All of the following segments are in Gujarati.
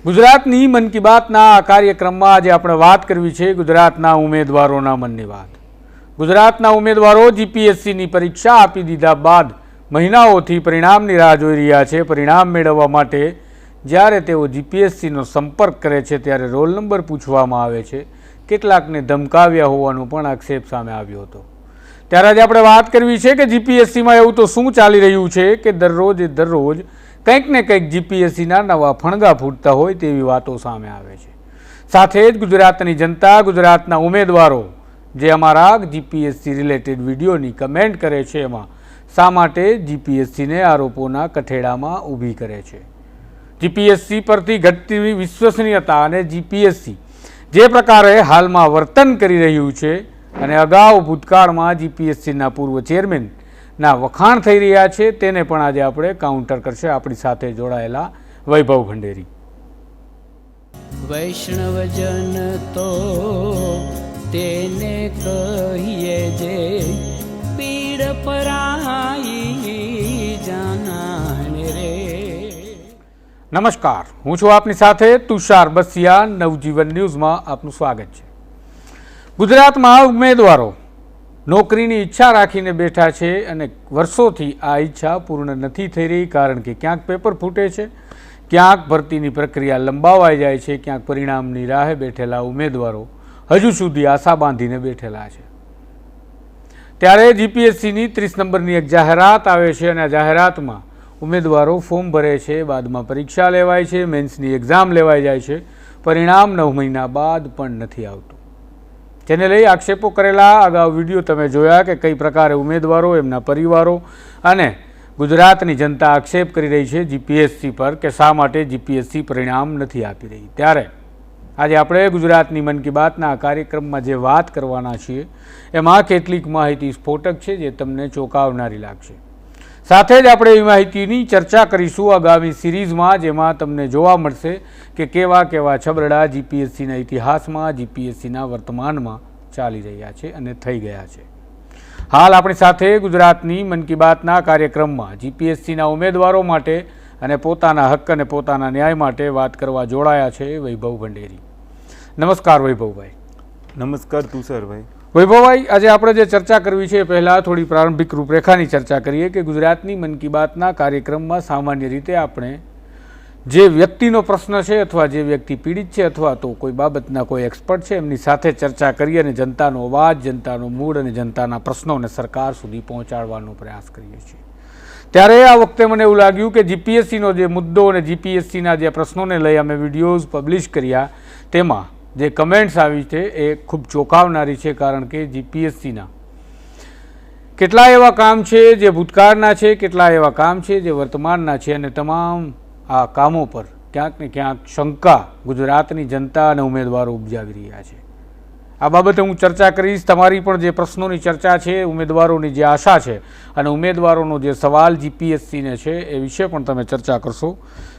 ગુજરાતની મન કી બાતના આ કાર્યક્રમમાં આજે આપણે વાત કરવી છે ગુજરાતના ઉમેદવારોના મનની વાત। ગુજરાતના ઉમેદવારો જીપીએસસીની પરીક્ષા આપી દીધા બાદ મહિનાઓથી પરિણામની રાહ જોઈ રહ્યા છે। પરિણામ મેળવવા માટે જ્યારે તેઓ જીપીએસસીનો સંપર્ક કરે છે ત્યારે રોલ નંબર પૂછવામાં આવે છે। કેટલાકને ધમકાવ્યા હોવાનો પણ આક્ષેપ સામે આવ્યો હતો। ત્યારે આજે આપણે વાત કરવી છે કે જીપીએસસીમાં એવું તો શું ચાલી રહ્યું છે કે દરરોજ કંઈક ને કંઈક જીપીએસસીના નવા ફણગા ફૂટતા હોય તેવી વાતો સામે આવે છે। સાથે જ ગુજરાતની જનતા, ગુજરાતના ઉમેદવારો જે અમારા જીપીએસસી રિલેટેડ વિડીયોની કમેન્ટ કરે છે એમાં શા માટે જીપીએસસીને આરોપોના કઠેડામાં ઊભી કરે છે। જીપીએસસી પરથી ઘટતી વિશ્વસનીયતા અને જીપીએસસી જે પ્રકારે હાલમાં વર્તન કરી રહ્યું છે અને અગાઉ ભૂતકાળમાં જીપીએસસીના પૂર્વ ચેરમેન ના વખાણ થઈ રહ્યા છે તેને પણ આજે આપણે કાઉન્ટર કરશે આપણી સાથે જોડાયેલા વૈભવ ભંડેરી। વૈષ્ણવજન તો તેને કહીએ જે પીડ પરાઈ જાનાને રે। નમસ્કાર, હું છું આપની સાથે તુષાર બસિયા। નવજીવન ન્યૂઝમાં આપનું સ્વાગત છે। ગુજરાતમાં ઉમેદવારો નોકરીની ઈચ્છા રાખીને બેઠા છે અને વર્ષોથી આ ઈચ્છા પૂર્ણ નથી થઈ રહી, કારણ કે ક્યાંક પેપર ફૂટે છે, ક્યાંક ભરતીની પ્રક્રિયા લંબાવાઈ જાય છે, ક્યાંક પરિણામની રાહે બેઠેલા ઉમેદવારો હજુ સુધી આશા બાંધીને બેઠેલા છે। ત્યારે જીપીએસસીની 30 નંબરની એક જાહેરાત આવે છે અને આ જાહેરાતમાં ઉમેદવારો ફોર્મ ભરે છે, બાદમાં પરીક્ષા લેવાય છે, મેન્સની એક્ઝામ લેવાઈ જાય છે, પરિણામ 9 મહિના બાદ પણ નથી આવતું। જેને લઈ આક્ષેપો કરેલા અગાઉ વિડીયો તમે જોયા કે કઈ પ્રકારે ઉમેદવારો, એમના પરિવારો અને ગુજરાતની જનતા આક્ષેપ કરી રહી છે જીપીએસસી પર કે શા માટે જીપીએસસી પરિણામ નથી આપી રહી। ત્યારે આજે આપણે ગુજરાતની મન કી બાતના આ કાર્યક્રમમાં જે વાત કરવાના છીએ એમાં કેટલીક માહિતી સ્ફોટક છે જે તમને ચોંકાવનારી લાગશે। સાથે જ આપણે એ માહિતીની ચર્ચા કરીશું આગામી સિરીઝમાં, જેમાં તમને જોવા મળશે કે કેવા કેવા છબરડા જીપીએસસીના ઇતિહાસમાં, જીપીએસસીના વર્તમાનમાં ચાલી રહ્યા છે અને થઈ ગયા છે। હાલ આપણી સાથે ગુજરાતની મન કી બાતના કાર્યક્રમમાં જીપીએસસીના ઉમેદવારો માટે અને પોતાના હક અને પોતાના ન્યાય માટે વાત કરવા જોડાયા છે વૈભવ ભંડેરી। નમસ્કાર વૈભવભાઈ। નમસ્કાર તુષારભાઈ। વૈભવભાઈ, આજે આપણે જે ચર્ચા કરવી છે પહેલાં થોડી પ્રારંભિક રૂપરેખાની ચર્ચા કરીએ કે ગુજરાતની મન કી બાતના કાર્યક્રમમાં સામાન્ય રીતે આપણે જે વ્યક્તિનો પ્રશ્ન છે અથવા જે વ્યક્તિ પીડિત છે અથવા તો કોઈ બાબતના કોઈ એક્સપર્ટ છે એમની સાથે ચર્ચા કરી અને જનતાનો અવાજ, જનતાનો મૂડ અને જનતાના પ્રશ્નોને સરકાર સુધી પહોંચાડવાનો પ્રયાસ કરીએ છીએ। ત્યારે આ વખતે મને એવું લાગ્યું કે જીપીએસસીનો જે મુદ્દો અને જીપીએસસીના જે પ્રશ્નોને લઈ અમે વિડીયોઝ પબ્લિશ કર્યા તેમાં જે કમેન્ટ્સ આવી છે એ ખૂબ ચોંકાવનારી છે, કારણ કે જીપીએસસીના કેટલા એવા કામ છે જે ભૂતકાળના છે, કેટલા એવા કામ છે જે વર્તમાનના છે અને તમામ આ કામો પર ક્યાંક ને ક્યાંક શંકા ગુજરાતની જનતા અને ઉમેદવારો ઉપજાવી રહ્યા છે। આ બાબતે હું ચર્ચા કરીશ। તમારી પણ જે પ્રશ્નોની ચર્ચા છે, ઉમેદવારોની જે આશા છે અને ઉમેદવારોનો જે સવાલ જીપીએસસીને છે એ વિશે પણ તમે ચર્ચા કરશો।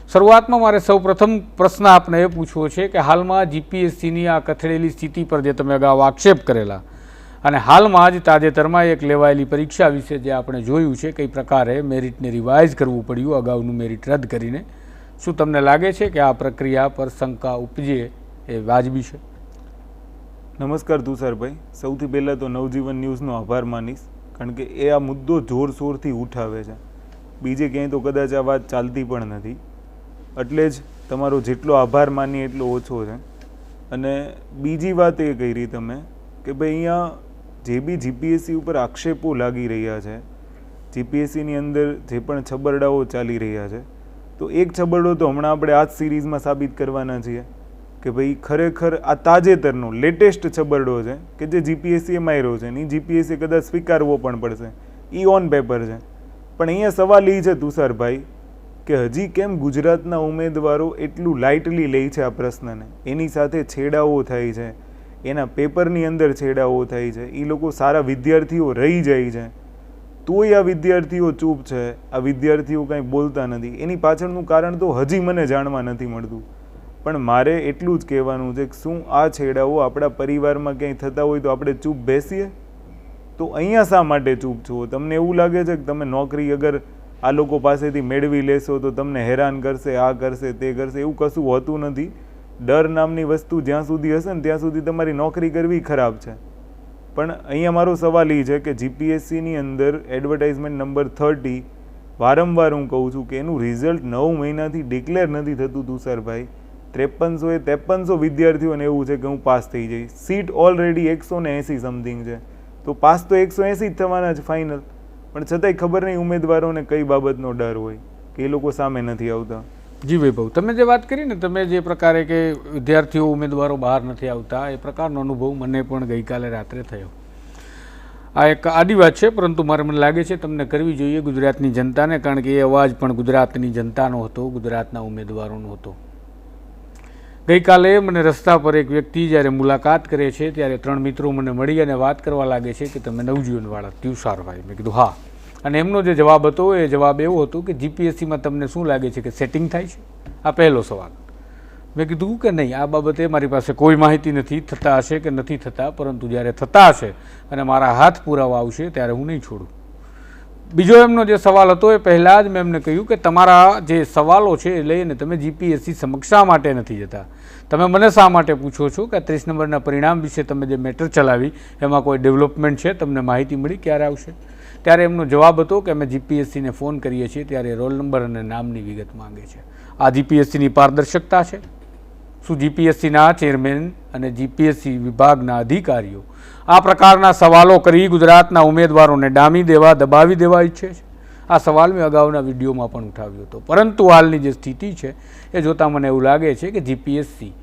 શરૂઆતમાં મારે સૌ પ્રથમ પ્રશ્ન આપને એ પૂછવો છે કે હાલમાં જીપીએસસીની આ કથળેલી સ્થિતિ પર જે તમે અગાઉ આક્ષેપ કરેલા અને હાલમાં જ તાજેતરમાં એક લેવાયેલી પરીક્ષા વિશે જે આપણે જોયું છે કઈ પ્રકારે મેરિટને રિવાઇઝ કરવું પડ્યું અગાઉનું મેરિટ રદ કરીને, શું તમને લાગે છે કે આ પ્રક્રિયા પર શંકા ઉપજે એ વાજબી છે? નમસ્કાર તુષારભાઈ। સૌથી પહેલાં તો નવજીવન ન્યૂઝનો આભાર માનીશ, કારણ કે એ આ મુદ્દો જોરશોરથી ઉઠાવે છે। બીજે ક્યાંય તો કદાચ આ વાત ચાલતી પણ નથી, એટલે જ તમારો જેટલો આભાર માનીએ એટલો ઓછો છે। અને બીજી વાત એ કહી તમે કે ભાઈ અહીંયા જે બી જીપીએસસી ઉપર આક્ષેપો લાગી રહ્યા છે, જીપીએસસીની અંદર જે પણ છબરડાઓ ચાલી રહ્યા છે, તો એક છબરડો તો હમણાં આપણે આ જ સિરીઝમાં સાબિત કરવાના છીએ કે ભાઈ ખરેખર આ તાજેતરનો લેટેસ્ટ છબરડો છે કે જે જીપીએસસીએ માર્યો છે ને જીપીએસસી કદાચ સ્વીકારવો પણ પડશે, એ ઓન પેપર છે। પણ અહીંયા સવાલ એ છે તુષારભાઈ કે હજી કેમ ગુજરાતના ઉમેદવારો એટલું લાઇટલી લે છે આ પ્રશ્નને, એની સાથે છેડાઓ થાય છે, એના પેપરની અંદર છેડાઓ થાય છે, એ લોકો સારા વિદ્યાર્થીઓ રહી જાય છે તોય આ વિદ્યાર્થીઓ ચૂપ છે, આ વિદ્યાર્થીઓ કંઈ બોલતા નથી। એની પાછળનું કારણ તો હજી મને જાણવા નથી મળતું। પણ મારે એટલું જ કહેવાનું છે કે શું આ છેડાઓ આપણા પરિવારમાં ક્યાંય થતા હોય તો આપણે ચૂપ બેસીએ? તો અહીંયા શા માટે ચૂપ છો? તમને એવું લાગે છે કે તમે નોકરી અગર આ લોકો પાસેથી મેળવી લેશો તો તમને હેરાન કરશે, આ કરશે, તે કરશે, એવું કશું હોતું નથી. ડર નામની વસ્તુ જ્યાં સુધી હશે ને ત્યાં સુધી તમારી નોકરી કરવી ખરાબ છે. પણ અહીંયા મારો સવાલ એ છે કે જીપીએસસીની અંદર એડવર્ટાઇઝમેન્ટ નંબર 30 વારંવાર હું કહું છું કે એનું રિઝલ્ટ 9 મહિનાથી ડિક્લેર નથી થતું તુષારભાઈ. 5300 વિદ્યાર્થીઓને એવું છે કે હું પાસ થઈ જઈશ. સીટ ઓલરેડી 180 સમથિંગ છે, તો પાસ તો 180 જ થવાના છે ફાઇનલ. પણ છતાંય ખબર નહીં ઉમેદવારોને કઈ બાબતનો ડર હોય કે એ લોકો સામે નથી આવતા. જી વૈભવ, તમે જે વાત કરી ને, તમે જે પ્રકારે કે વિદ્યાર્થીઓ ઉમેદવારો બહાર નથી આવતા, એ પ્રકારનો અનુભવ મને પણ ગઈકાલે રાત્રે થયો. આ એક આડી વાત છે, પરંતુ મારે મને લાગે છે તમને કરવી જોઈએ ગુજરાતની જનતાને, કારણ કે એ અવાજ પણ ગુજરાતની જનતાનો હતો, ગુજરાતના ઉમેદવારોનો હતો. ગઈકાલે મને રસ્તા પર એક વ્યક્તિ જ્યારે મુલાકાત કરે છે ત્યારે 3 મિત્રો મને મળી અને વાત કરવા લાગે છે કે તમે નવજીવનવાળા તુષારભાઈ. મેં કીધું હા. અને એમનો જે જવાબ હતો એ જવાબ એવો હતો કે જીપીએસસીમાં તમને શું લાગે છે કે સેટિંગ થાય છે? આ પહેલો સવાલ. મેં કીધું કે નહીં, આ બાબતે મારી પાસે કોઈ માહિતી નથી, થતા હશે કે નથી થતા, પરંતુ જ્યારે થતા હશે અને મારા હાથ પુરાવા આવશે ત્યારે હું નહીં છોડું. બીજો એમનો જે સવાલ હતો એ પહેલાં જ મેં એમને કહ્યું કે તમારા જે સવાલો છે એ લઈને તમે જીપીએસસી સમક્ષ શા માટે નથી જતા? તમે મને શા માટે પૂછો છો કે 30 નંબરના પરિણામ વિશે તમે જે મેટર ચલાવી એમાં કોઈ ડેવલપમેન્ટ છે, તમને માહિતી મળી, ક્યારે આવશે? ત્યારે એમનો જવાબ હતો કે અમે જીપીએસસીને ફોન કરીએ છીએ ત્યારે રોલ નંબર અને નામની વિગત માંગે છે. આ જીપીએસસીની પારદર્શકતા છે? શું જીપીએસસીના ચેરમેન અને જીપીએસસી વિભાગના અધિકારીઓ આ પ્રકારના સવાલો કરી ગુજરાતના ઉમેદવારોને ડામી દેવા, દબાવી દેવા ઈચ્છે છે? આ સવાલ મેં અગાઉના વિડીયોમાં પણ ઉઠાવ્યો હતો. પરંતુ હાલની જે સ્થિતિ છે એ જોતાં મને એવું લાગે છે કે જીપીએસસી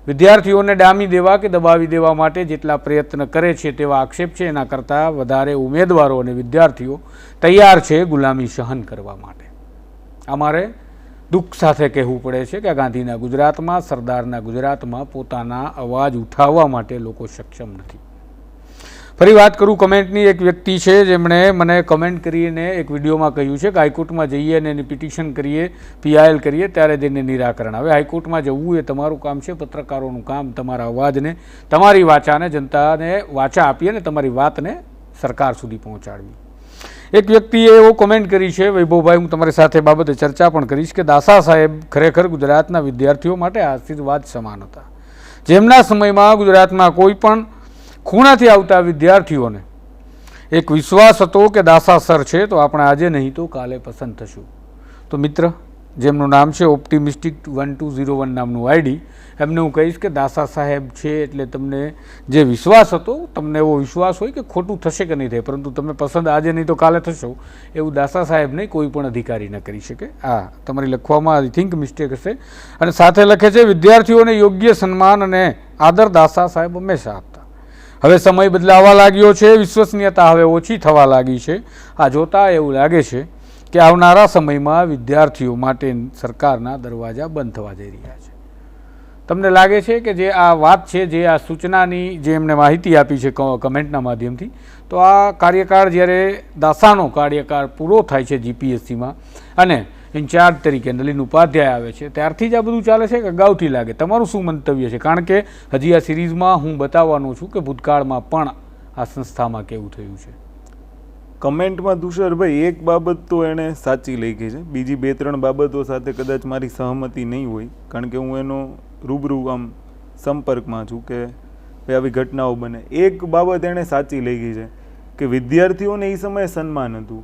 વિદ્યાર્થીઓને ડામી દેવા કે દબાવી દેવા માટે જેટલા પ્રયત્ન કરે છે તેવા આક્ષેપ છે, એના કરતાં વધારે ઉમેદવારો અને વિદ્યાર્થીઓ તૈયાર છે ગુલામી સહન કરવા માટે. અમારે દુઃખ સાથે કહેવું પડે છે કે ગાંધીના ગુજરાતમાં, સરદારના ગુજરાતમાં પોતાના અવાજ ઉઠાવવા માટે લોકો સક્ષમ નથી. ફરી વાત કરું કમેન્ટની. એક વ્યક્તિ છે જેમણે મને કમેન્ટ કરીને એક વિડીયોમાં કહ્યું છે કે હાઈકોર્ટમાં જઈએ અને એની પિટિશન કરીએ, પીઆઈએલ કરીએ ત્યારે જ એને નિરાકરણ આવે. હાઈકોર્ટમાં જવું એ તમારું કામ છે, પત્રકારોનું કામ તમારા અવાજને, તમારી વાચાને જનતાને વાચા આપી અને તમારી વાતને સરકાર સુધી પહોંચાડવી. એક વ્યક્તિએ એવો કોમેન્ટ કરી છે, વૈભવભાઈ હું તમારી સાથે બાબતે ચર્ચા પણ કરીશ, કે દાસા સાહેબ ખરેખર ગુજરાતના વિદ્યાર્થીઓ માટે આશીર્વાદ સમાન હતા. જેમના સમયમાં ગુજરાતમાં કોઈ પણ ખૂણાથી આવતા વિદ્યાર્થીઓને એક વિશ્વાસ હતો કે દાસા સર છે તો આપણે આજે નહીં તો કાલે પસંદ થશું. તો મિત્ર જેમનું નામ છે ઓપ્ટિમિસ્ટિક 1201 નામનું આઈડી, એમને હું કહીશ કે દાસા સાહેબ છે એટલે તમને જે વિશ્વાસ હતો, તમને એવો વિશ્વાસ હોય કે ખોટું થશે કે નહીં થાય, પરંતુ તમે પસંદ આજે નહીં તો કાલે થશો, એવું દાસા સાહેબ નહીં કોઈ પણ અધિકારી ન કરી શકે. આ તમારી લખવામાં આઈ થિંક મિસ્ટેક હશે. અને સાથે લખે છે વિદ્યાર્થીઓને યોગ્ય સન્માન અને આદર દાસા સાહેબ હંમેશા આપતા. હવે સમય બદલાવા લાગ્યો છે, વિશ્વસનીયતા હવે ઓછી થવા લાગી છે. આ જોતાં એવું લાગે છે કે આવનારા સમયમાં વિદ્યાર્થીઓ માટે સરકારના દરવાજા બંધ થવા જઈ રહ્યા છે. તમને લાગે છે કે જે આ વાત છે, જે આ સૂચનાની જે એમણે માહિતી આપી છે કમેન્ટના માધ્યમથી, તો આ કાર્યકાળ જ્યારે દાસાનો કાર્યકાળ પૂરો થાય છે જીપીએસસીમાં અને ઇન્ચાર્જ તરીકે નલિન ઉપાધ્યાય આવે છે ત્યારથી જ આ બધું ચાલે છે કે અગાઉથી લાગે? તમારું શું મંતવ્ય છે? કારણ કે હજી આ સિરીઝમાં હું બતાવવાનો છું કે ભૂતકાળમાં પણ આ સંસ્થામાં કેવું થયું છે. કમેન્ટમાં તુષારભાઈ એક બાબત તો એણે સાચી લખી છે, બીજી 2-3 બાબતો સાથે કદાચ મારી સહમતિ નહીં હોય, કારણ કે હું એનો રૂબરૂ આમ સંપર્કમાં છું કે ભાઈ આવી ઘટનાઓ બને. એક બાબત એણે સાચી લખી છે કે વિદ્યાર્થીઓને એ સમયે સન્માન હતું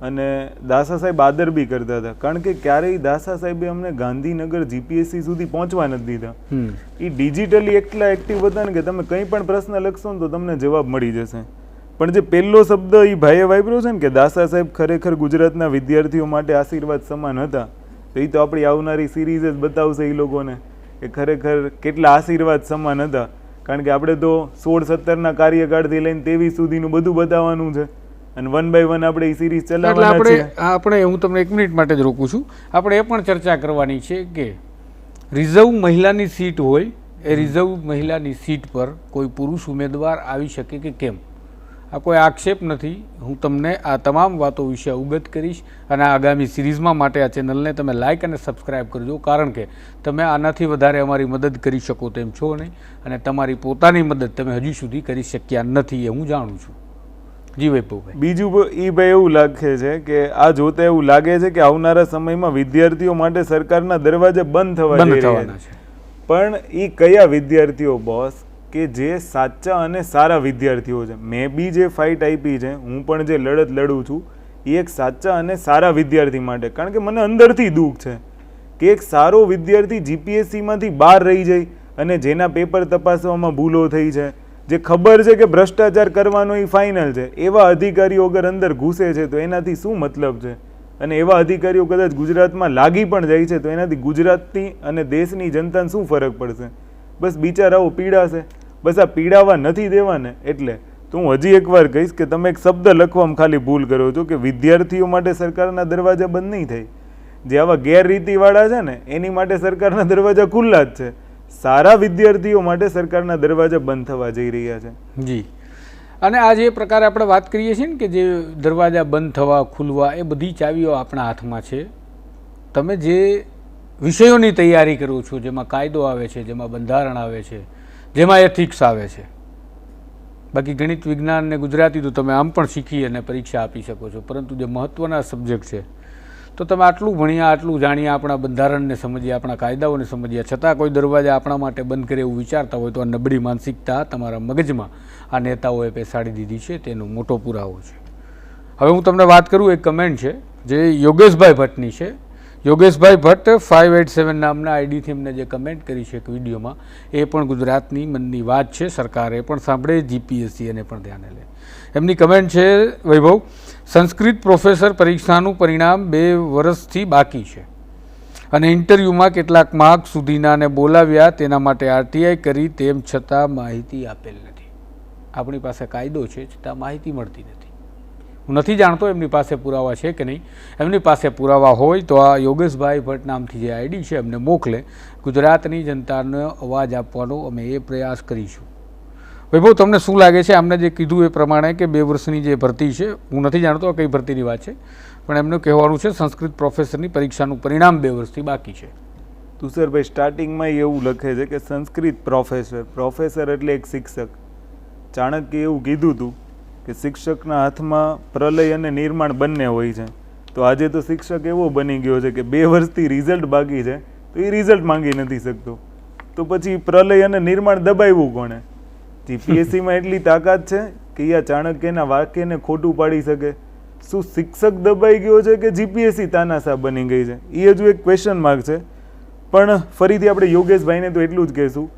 અને દાસા સાહેબ આદર બી કરતા હતા, કારણ કે ક્યારેય દાસા સાહેબે અમને ગાંધીનગર જીપીએસસી સુધી પહોંચવા નથી દીધા. એ ડિજિટલી એટલા એક્ટિવ હતા ને કે તમે કંઈ પણ પ્રશ્ન લખશો ને તો તમને જવાબ મળી જશે. પણ જે પહેલો શબ્દ એ ભાઈએ વાપર્યો છે ને કે દાસા સાહેબ ખરેખર ગુજરાતના વિદ્યાર્થીઓ માટે આશીર્વાદ સમાન હતા, તો એ તો આપણી આવનારી સિરીઝ જ બતાવશે એ લોકોને કે ખરેખર કેટલા આશીર્વાદ સમાન હતા. કારણ કે આપણે તો 16-17ના કાર્યકાળથી લઈને 23 સુધીનું બધું બતાવવાનું છે અને 1 by 1 આપણે એ સિરીઝ ચલાવવાના છે. આપણે હું તમને 1 મિનિટ માટે જ રોકું છું. આપણે એ પણ ચર્ચા કરવાની છે કે રિઝર્વ મહિલાની સીટ હોય, એ રિઝર્વ મહિલાની સીટ પર કોઈ પુરુષ ઉમેદવાર આવી શકે કે કેમ? આ કોઈ આક્ષેપ નથી. હું તમને આ તમામ વાતો વિશે અવગત કરીશ અને આગામી સિરીઝમાં માટે આ ચેનલને તમે લાઇક અને સબસ્ક્રાઈબ કરજો, કારણ કે તમે આનાથી વધારે અમારી મદદ કરી શકો તેમ છો નહીં અને તમારી પોતાની મદદ તમે હજી સુધી કરી શક્યા નથી, એ હું જાણું છું. જી વૈભવભાઈ. બીજું એ ભાઈ એવું લાગે છે કે આ જોતા એવું લાગે છે કે આવનારા સમયમાં વિદ્યાર્થીઓ માટે સરકારના દરવાજા બંધ થવા જઈ રહ્યા થવાના છે. છે. પણ એ કયા વિદ્યાર્થીઓ બોસ કે જે સાચા અને સારા વિદ્યાર્થીઓ છે? મેં બી જે ફાઇટ આપી છે, હું પણ જે લડત લડું છું, એ એક સાચા અને સારા વિદ્યાર્થી માટે. કારણ કે મને અંદરથી દુઃખ છે કે એક સારો વિદ્યાર્થી જીપીએસસીમાંથી બહાર રહી જાય અને જેના પેપર તપાસવામાં ભૂલો થઈ છે, જે ખબર છે કે ભ્રષ્ટાચાર કરવાનો એ ફાઇનલ છે, એવા અધિકારીઓ અગર અંદર ઘૂસે છે તો એનાથી શું મતલબ છે? અને એવા અધિકારીઓ કદાચ ગુજરાતમાં લાગી પણ જાય છે તો એનાથી ગુજરાતની અને દેશની જનતાને શું ફરક પડશે? બસ બિચારાઓ પીડાશે. બસ આ પીડાવા નથી દેવાને. એટલે તો હું હજી એકવાર કહીશ કે તમે એક શબ્દ લખવામાં ખાલી ભૂલ કરો છો કે વિદ્યાર્થીઓ માટે સરકારના દરવાજા બંધ નહીં થાય. જે આવા ગેરરીતિવાળા છે ને એની માટે સરકારના દરવાજા ખુલ્લા જ છે. સારા વિદ્યાર્થીઓ માટે સરકારના દરવાજા બંધ થવા જઈ રહ્યા છે. જી. અને આ જે પ્રકારે આપણે વાત કરીએ છીએ ને કે જે દરવાજા બંધ થવા ખુલવા એ બધી ચાવીઓ આપણા હાથમાં છે. તમે જે વિષયોની તૈયારી કરો છો, જેમાં કાયદો આવે છે, જેમાં બંધારણ આવે છે, જેમાં એથિક્સ આવે છે, બાકી ગણિત, વિજ્ઞાન ને ગુજરાતી તો તમે આમ પણ શીખી અને પરીક્ષા આપી શકો છો, પરંતુ જે મહત્ત્વના સબ્જેક્ટ છે તો તમે આટલું ભણ્યા, આટલું જાણ્યા, આપણા બંધારણને સમજ્યા, આપણા કાયદાઓને સમજ્યા, છતાં કોઈ દરવાજા આપણા માટે બંધ કરે એવું વિચારતા હોય તો આ નબળી માનસિકતા તમારા મગજમાં આ નેતાઓએ બેસાડી દીધી છે, તેનો મોટો પુરાવો છે. હવે હું તમને વાત કરું, એક કમેન્ટ છે જે યોગેશભાઈ ભટ્ટની છે. યોગેશભાઈ ભટ્ટ 587 નામના આઈડીથી એમને જે કમેન્ટ કરી છે એક વિડીયોમાં, એ પણ ગુજરાતની મનની વાત છે, સરકારે પણ સાંભળે, જીપીએસસી એને પણ ધ્યાને લે. એમની કમેન્ટ છે, વૈભવ, સંસ્કૃત પ્રોફેસર પરીક્ષાનું પરિણામ 2 વર્ષથી બાકી છે અને ઇન્ટરવ્યૂમાં કેટલાક માર્ક સુધીનાને બોલાવ્યા, તેના માટે આરટીઆઈ કરી, તેમ છતાં માહિતી આપેલ નથી. આપણી પાસે કાયદો છે, છતાં માહિતી મળતી નથી. હું નથી જાણતો એમની પાસે પુરાવા છે કે નહીં. એમની પાસે પુરાવા હોય તો આ યોગેશભાઈ ભટ્ટ નામથી જે આઈડી છે એમને મોકલે. ગુજરાતની જનતાનો અવાજ આપવાનો અમે એ પ્રયાસ કરીશું. વૈભવ, તમને શું લાગે છે? આમને જે કીધું એ પ્રમાણે કે 2 વર્ષની જે ભરતી છે, હું નથી જાણતો કઈ ભરતીની વાત છે, પણ એમનું કહેવાનું છે સંસ્કૃત પ્રોફેસરની પરીક્ષાનું પરિણામ 2 વર્ષથી બાકી છે. તુષારભાઈ, સ્ટાર્ટિંગમાં એવું લખે છે કે સંસ્કૃત પ્રોફેસર એટલે એક શિક્ષક. ચાણક્ય એવું કીધું હતું કે શિક્ષકના હાથમાં પ્રલય અને નિર્માણ બંને હોય છે. તો આજે તો શિક્ષક એવો બની ગયો છે કે 2 વર્ષથી રિઝલ્ટ બાકી છે તો એ રિઝલ્ટ માંગી નથી શકતો. તો પછી પ્રલય અને નિર્માણ દબાવ્યું કોણે? જીપીએસસીમાં એટલી તાકાત છે કે આ ચાણક્યના વાક્યને ખોટું પાડી શકે? શું શિક્ષક દબાઈ ગયો છે કે જીપીએસસી તાનાશાહ બની ગઈ છે? એ હજુ એક ક્વેશ્ચન માર્ક છે. પણ ફરીથી આપણે યોગેશભાઈને તો એટલું જ કહેશું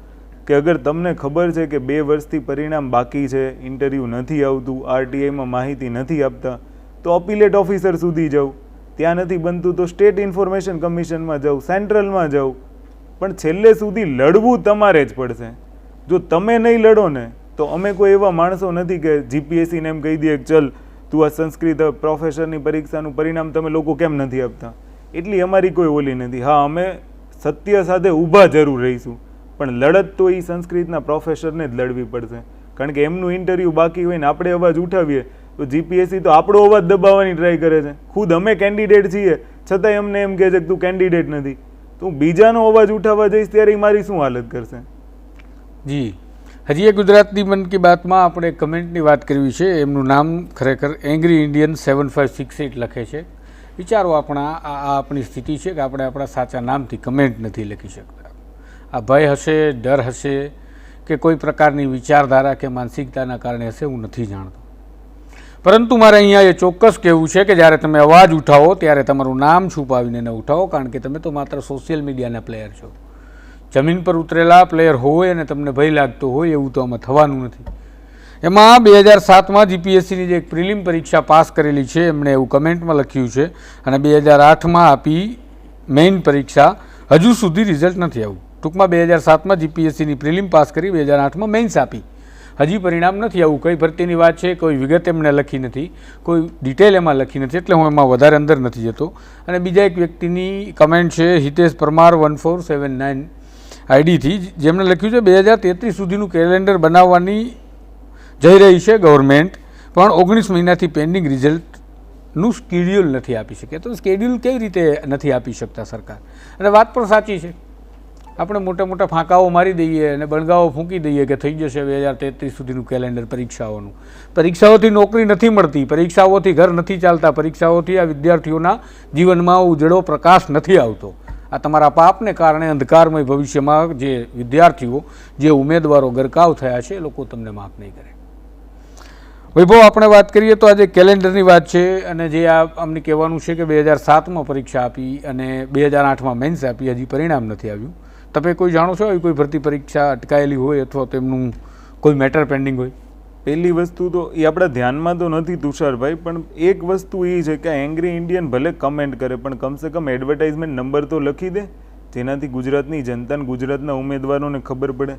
કે અગર તમને ખબર છે કે 2 વર્ષથી પરિણામ બાકી છે, ઇન્ટરવ્યૂ નથી આવતું, આરટીઆઈમાં માહિતી નથી આપતા, તો અપીલેટ ઓફિસર સુધી જાઓ. ત્યાં નથી બનતું તો સ્ટેટ ઇન્ફોર્મેશન કમિશનમાં જાઓ, સેન્ટ્રલમાં જાઓ. પણ છેલ્લે સુધી લડવું તમારે જ પડશે. જો તમે નહીં લડો ને તો અમે કોઈ એવા માણસો નથી કે જીપીએસસીને એમ કહી દઈએ કે ચલ તું આ સંસ્કૃત પ્રોફેસરની પરીક્ષાનું પરિણામ તમે લોકો કેમ નથી આપતા. એટલી અમારી કોઈ ઓલી નથી. હા, અમે સત્ય સાથે ઊભા જરૂર રહીશું, પણ લડત તો એ સંસ્કૃતના પ્રોફેસરને જ લડવી પડશે. કારણ કે એમનું ઇન્ટરવ્યૂ બાકી હોય ને આપણે અવાજ ઉઠાવીએ તો જીપીએસસી તો આપણો અવાજ દબાવવાની ટ્રાય કરે છે. ખુદ અમે કેન્ડિડેટ છીએ છતાંય અમને એમ કહે છે કે તું કેન્ડિડેટ નથી. તો હું બીજાનો અવાજ ઉઠાવવા જઈશ ત્યારે મારી શું હાલત કરશે? જી, હજી એક ગુજરાતની મન કી બાતમાં આપણે કમેન્ટની વાત કરવી છે. એમનું નામ ખરેખર એંગ્રી ઇન્ડિયન 7568 લખે છે. વિચારો, આપણી સ્થિતિ છે કે આપણે આપણા સાચા નામથી કમેન્ટ નથી લખી શકતા. આ ભય હશે, ડર હશે કે કોઈ પ્રકારની વિચારધારા કે માનસિકતાના કારણે હશે, હું નથી જાણતો. પરંતુ મારે અહીંયા એ ચોક્કસ કહેવું છે કે જ્યારે તમે અવાજ ઉઠાવો ત્યારે તમારું નામ છુપાવીને ન ઉઠાવો, કારણ કે તમે તો માત્ર સોશિયલ મીડિયાના પ્લેયર છો. જમીન પર ઉતરેલા પ્લેયર હોય અને તમને ભય લાગતો હોય એવું તો આમાં થવાનું નથી. એમાં 2007માં જીપીએસસીની જે એક પ્રિલિમ પરીક્ષા પાસ કરેલી છે એમણે એવું કમેન્ટમાં લખ્યું છે, અને 2008માં આપી મેઇન પરીક્ષા, હજુ સુધી રિઝલ્ટ નથી આવ્યું. ટૂંકમાં 2007માં જીપીએસસીની પ્રિલિમ પાસ કરી, 2008માં મેઇન્સ આપી, હજી પરિણામ નથી આવું. કઈ ભરતીની વાત છે, કોઈ વિગત એમને લખી નથી, કોઈ ડિટેલ એમાં લખી નથી, એટલે હું એમાં વધારે અંદર નથી જતો. અને બીજા એક વ્યક્તિની કમેન્ટ છે, હિતેશ પરમાર 1479 આઈડીથી, જેમણે લખ્યું છે 2033 સુધીનું કેલેન્ડર બનાવવાની જઈ રહી છે ગવર્મેન્ટ, પણ 19 મહિનાથી પેન્ડિંગ રિઝલ્ટનું સ્કેડ્યુલ નથી આપી શકે. તો સ્કેડ્યુલ કેવી રીતે નથી આપી શકતા સરકાર? અને વાત પણ સાચી છે. આપણે મોટા મોટા ફાંકાઓ મારી દઈએ અને બણગાઓ ફૂંકી દઈએ કે થઈ જશે 2033 સુધીનું કેલેન્ડર પરીક્ષાઓનું. પરીક્ષાઓથી નોકરી નથી મળતી, પરીક્ષાઓથી ઘર નથી ચાલતા, પરીક્ષાઓથી આ વિદ્યાર્થીઓના જીવનમાં ઉજળો પ્રકાશ નથી આવતો. આ તમારા પાપને કારણે અંધકારમય ભવિષ્યમાં જે વિદ્યાર્થીઓ, જે ઉમેદવારો ગરકાવ થયા છે એ લોકો તમને માફ નહીં કરે. વૈભવ, આપણે વાત કરીએ તો આજે કેલેન્ડરની વાત છે અને જે આ અમને કહેવાનું છે કે 2007માં પરીક્ષા આપી અને 2008માં મેન્સ આપી, હજી પરિણામ નથી આવ્યું. તમે કોઈ જાણો છો આવી કોઈ ભરતી પરીક્ષા અટકાયેલી હોય અથવા તેમનું કોઈ મેટર પેન્ડિંગ હોય? પહેલી વસ્તુ તો એ આપણા ધ્યાનમાં તો નથી તુષારભાઈ, પણ એક વસ્તુ એ છે કે એંગ્રી ઇન્ડિયન ભલે કમેન્ટ કરે પણ કમસે કમ એડવર્ટાઇઝમેન્ટ નંબર તો લખી દે, જેનાથી ગુજરાતની જનતાને, ગુજરાતના ઉમેદવારોને ખબર પડે.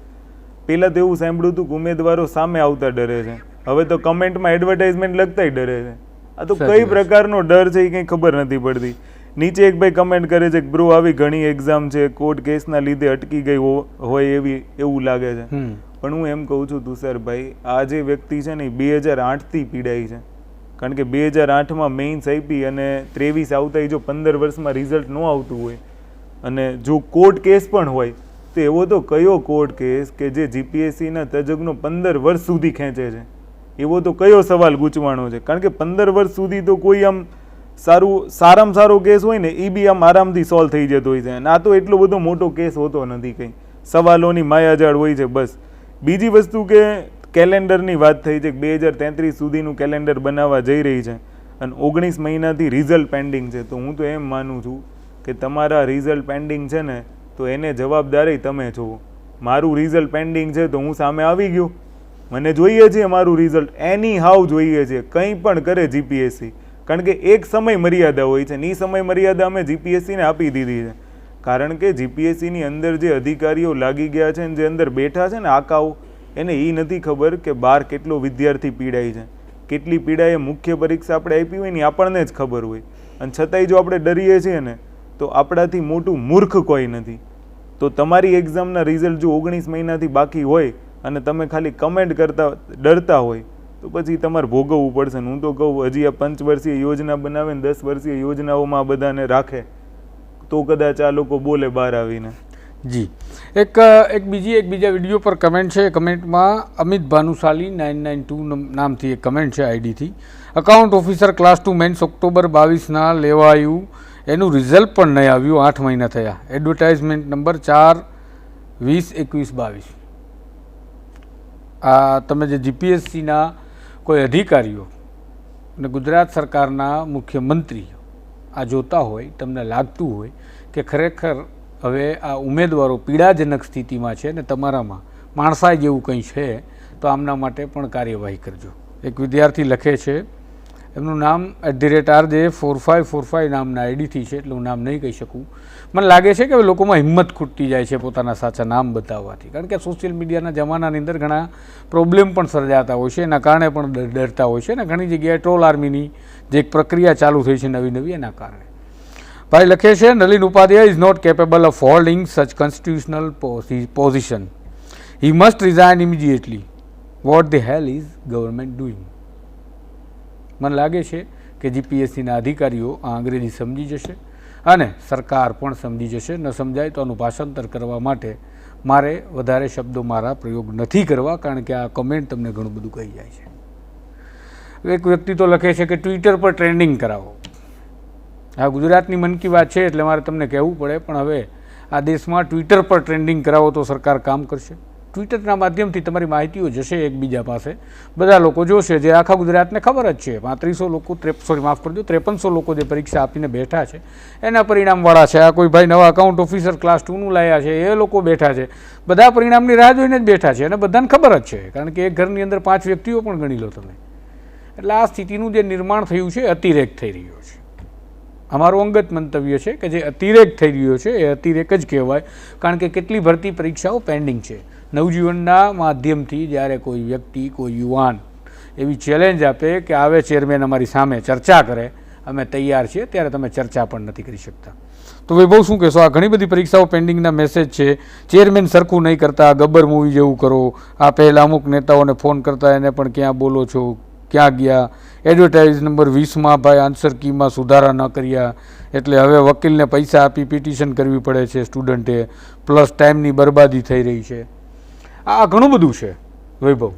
પહેલાં તો એવું સાંભળ્યું હતું કે ઉમેદવારો સામે આવતા ડરે છે, હવે તો કમેન્ટમાં એડવર્ટાઇઝમેન્ટ લખતાય ડરે છે. આ તો કઈ પ્રકારનો ડર છે એ કંઈ ખબર નથી પડતી. નીચે એક ભાઈ કમેન્ટ કરે છે કે બ્રો આવી ઘણી એક્ઝામ છે, કોર્ટ કેસના લીધે અટકી ગઈ હોય એવું લાગે છે. પણ હું એમ કહું છું તુષારભાઈ, આ જે વ્યક્તિ છે ને એ 2008થી પીડાય છે. કારણ કે 2008માં મેઇન્સ આપી અને 23 આવતા જો 15 વર્ષમાં રિઝલ્ટ ન આવતું હોય અને જો કોર્ટ કેસ પણ હોય તો એવો તો કયો કોર્ટ કેસ કે જે જીપીએસસીના તજજ્ઞો 15 વર્ષ સુધી ખેંચે છે? એવો તો કયો સવાલ ગૂંચવાનો છે? કારણ કે 15 વર્ષ સુધી તો કોઈ આમ સારામાં સારો કેસ હોય ને એ બી આમ આરામથી સોલ્વ થઈ જતો હોય છે, અને આ તો એટલો બધો મોટો કેસ હોતો નથી, કંઈ સવાલોની માયાજાળ હોય છે બસ. બીજી વસ્તુ કે કેલેન્ડરની વાત થઈ છે કે 2033 સુધીનું કેલેન્ડર બનાવવા જઈ રહી છે અને 19 મહિનાથી રિઝલ્ટ પેન્ડિંગ છે. તો હું તો એમ માનું છું કે તમારા રિઝલ્ટ પેન્ડિંગ છે ને તો એને જવાબદારી તમે છો. મારું રિઝલ્ટ પેન્ડિંગ છે તો હું સામે આવી ગયો, મને જોઈએ છે મારું રિઝલ્ટ, એની હાવ જોઈએ છે, કંઈ પણ કરે જીપીએસસી. કારણ કે એક સમય મર્યાદા હોય છે ને એ સમય મર્યાદા અમે જીપીએસસીને આપી દીધી છે. કારણ કે જીપીએસસીની અંદર જે અધિકારીઓ લાગી ગયા છે ને જે અંદર બેઠા છે ને આકાઓ, એને એ નથી ખબર કે બહાર કેટલો વિદ્યાર્થી પીડાય છે, કેટલી પીડાય. મુખ્ય પરીક્ષા આપણે આપી હોય ને આપણને જ ખબર હોય, અને છતાંય જો આપણે ડરીએ છીએ ને તો આપણાથી મોટું મૂર્ખ કોઈ નથી. તો તમારી એક્ઝામના રિઝલ્ટ જો 19 મહિનાથી બાકી હોય અને તમે ખાલી કમેન્ટ કરતા ડરતા હોય તો પછી તમારે ભોગવવું પડશે. હું તો કહું હજી આ 5 વર્ષીય યોજના બનાવે ને 10 વર્ષીય યોજનાઓમાં આ બધાને રાખે તો કદાચ આ લોકો બોલે બહાર આવીને. જી, બીજા વિડીયો પર કમેન્ટ છે. કમેન્ટમાં અમિત ભાનુશાલી 992 નામથી એક કમેન્ટ છે આઈડીથી. Account officer class 2 mains October 22ના લેવાયું, એનું રિઝલ્ટ પણ નહીં આવ્યું, 8 મહિના થયા. Advertisement number 4/20/21/22. આ તમે જે જીપીએસસીના કોઈ અધિકારીઓ અને ગુજરાત સરકારના મુખ્યમંત્રી આ જોતા હોય, તમને લાગતું હોય કે ખરેખર હવે આ ઉમેદવારો પીડાજનક સ્થિતિમાં છે ને તમારામાં માણસાઈ જેવું કંઈ છે તો આમના માટે પણ કાર્યવાહી કરજો. એક વિદ્યાર્થી લખે છે, એમનું નામ @RJ4545 નામના આઈડીથી છે, એટલે હું નામ નહીં કહી શકું. મને લાગે છે કે લોકોમાં હિંમત ખૂટતી જાય છે પોતાના સાચા નામ બતાવવાથી, કારણ કે સોશિયલ મીડિયાના જમાનાની અંદર ઘણા પ્રોબ્લેમ પણ સર્જાતા હોય છે, એના કારણે પણ ડરતા હોય છે, અને ઘણી જગ્યાએ ટ્રોલ આર્મીની જે એક પ્રક્રિયા ચાલુ થઈ છે નવી એના કારણે. ભાઈ લખે છે, Nalin Upadhyay is not capable of holding such constitutional position. He must resign immediately. What the hell is government doing? મને લાગે છે કે જીપીએસસીના અધિકારીઓ આ અંગ્રેજી સમજી જશે અને સરકાર પણ સમજી જશે. ન સમજાય તો આનું ભાષાંતર કરવા માટે મારે વધારે શબ્દો મારા પ્રયોગ નથી કરવા, કારણ કે આ કમેન્ટ તમને ઘણું બધું કહી જાય છે. એક વ્યક્તિ તો લખે છે કે ટ્વિટર પર ટ્રેન્ડિંગ કરાવો. આ ગુજરાતની મન કી વાત છે એટલે મારે તમને કહેવું પડે, પણ હવે આ દેશમાં ટ્વિટર પર ટ્રેન્ડિંગ કરાવો તો સરકાર કામ કરશે. ટ્વિટરના માધ્યમથી તમારી માહિતીઓ જશે એકબીજા પાસે, બધા લોકો જોશે, જે આખા ગુજરાતને ખબર જ છે. 3500 લોકો 5300 લોકો જે પરીક્ષા આપીને બેઠા છે એના પરિણામવાળા છે. આ કોઈ ભાઈ નવા અકાઉન્ટ ઓફિસર ક્લાસ 2નું લાયા છે એ લોકો બેઠા છે, બધા પરિણામની રાહ જોઈને જ બેઠા છે અને બધાને ખબર જ છે, કારણ કે એક ઘરની અંદર 5 વ્યક્તિઓ પણ ગણી લો તમે. એટલે આ સ્થિતિનું જે નિર્માણ થયું છે અતિરેક થઈ રહ્યો છે. અમારું અંગત મંતવ્ય છે કે જે અતિરેક થઈ રહ્યો છે એ અતિરેક જ કહેવાય, કારણ કે કેટલી ભરતી પરીક્ષાઓ પેન્ડિંગ છે. નવજીવનના માધ્યમથી જ્યારે કોઈ વ્યક્તિ, કોઈ યુવાન એવી ચેલેન્જ આપે કે આવે ચેરમેન અમારી સામે ચર્ચા કરે, અમે તૈયાર છીએ, ત્યારે તમે ચર્ચા પણ નથી કરી શકતા. તો વૈભવ શું કહેશો? આ ઘણી બધી પરીક્ષાઓ પેન્ડિંગના મેસેજ છે, ચેરમેન સરખું નહીં કરતા, ગબ્બર મૂવી જેવું કરો, આ પહેલાં અમુક નેતાઓને ફોન કરતા એને પણ ક્યાં બોલો છો, ક્યાં ગયા? એડવર્ટાઇઝ નંબર 20માં ભાઈ આન્સર કીમાં સુધારા ન કર્યા એટલે હવે વકીલને પૈસા આપી પિટિશન કરવી પડે છે સ્ટુડન્ટે, પ્લસ ટાઈમની બરબાદી થઈ રહી છે. આ ઘણું બધું છે વૈભવ.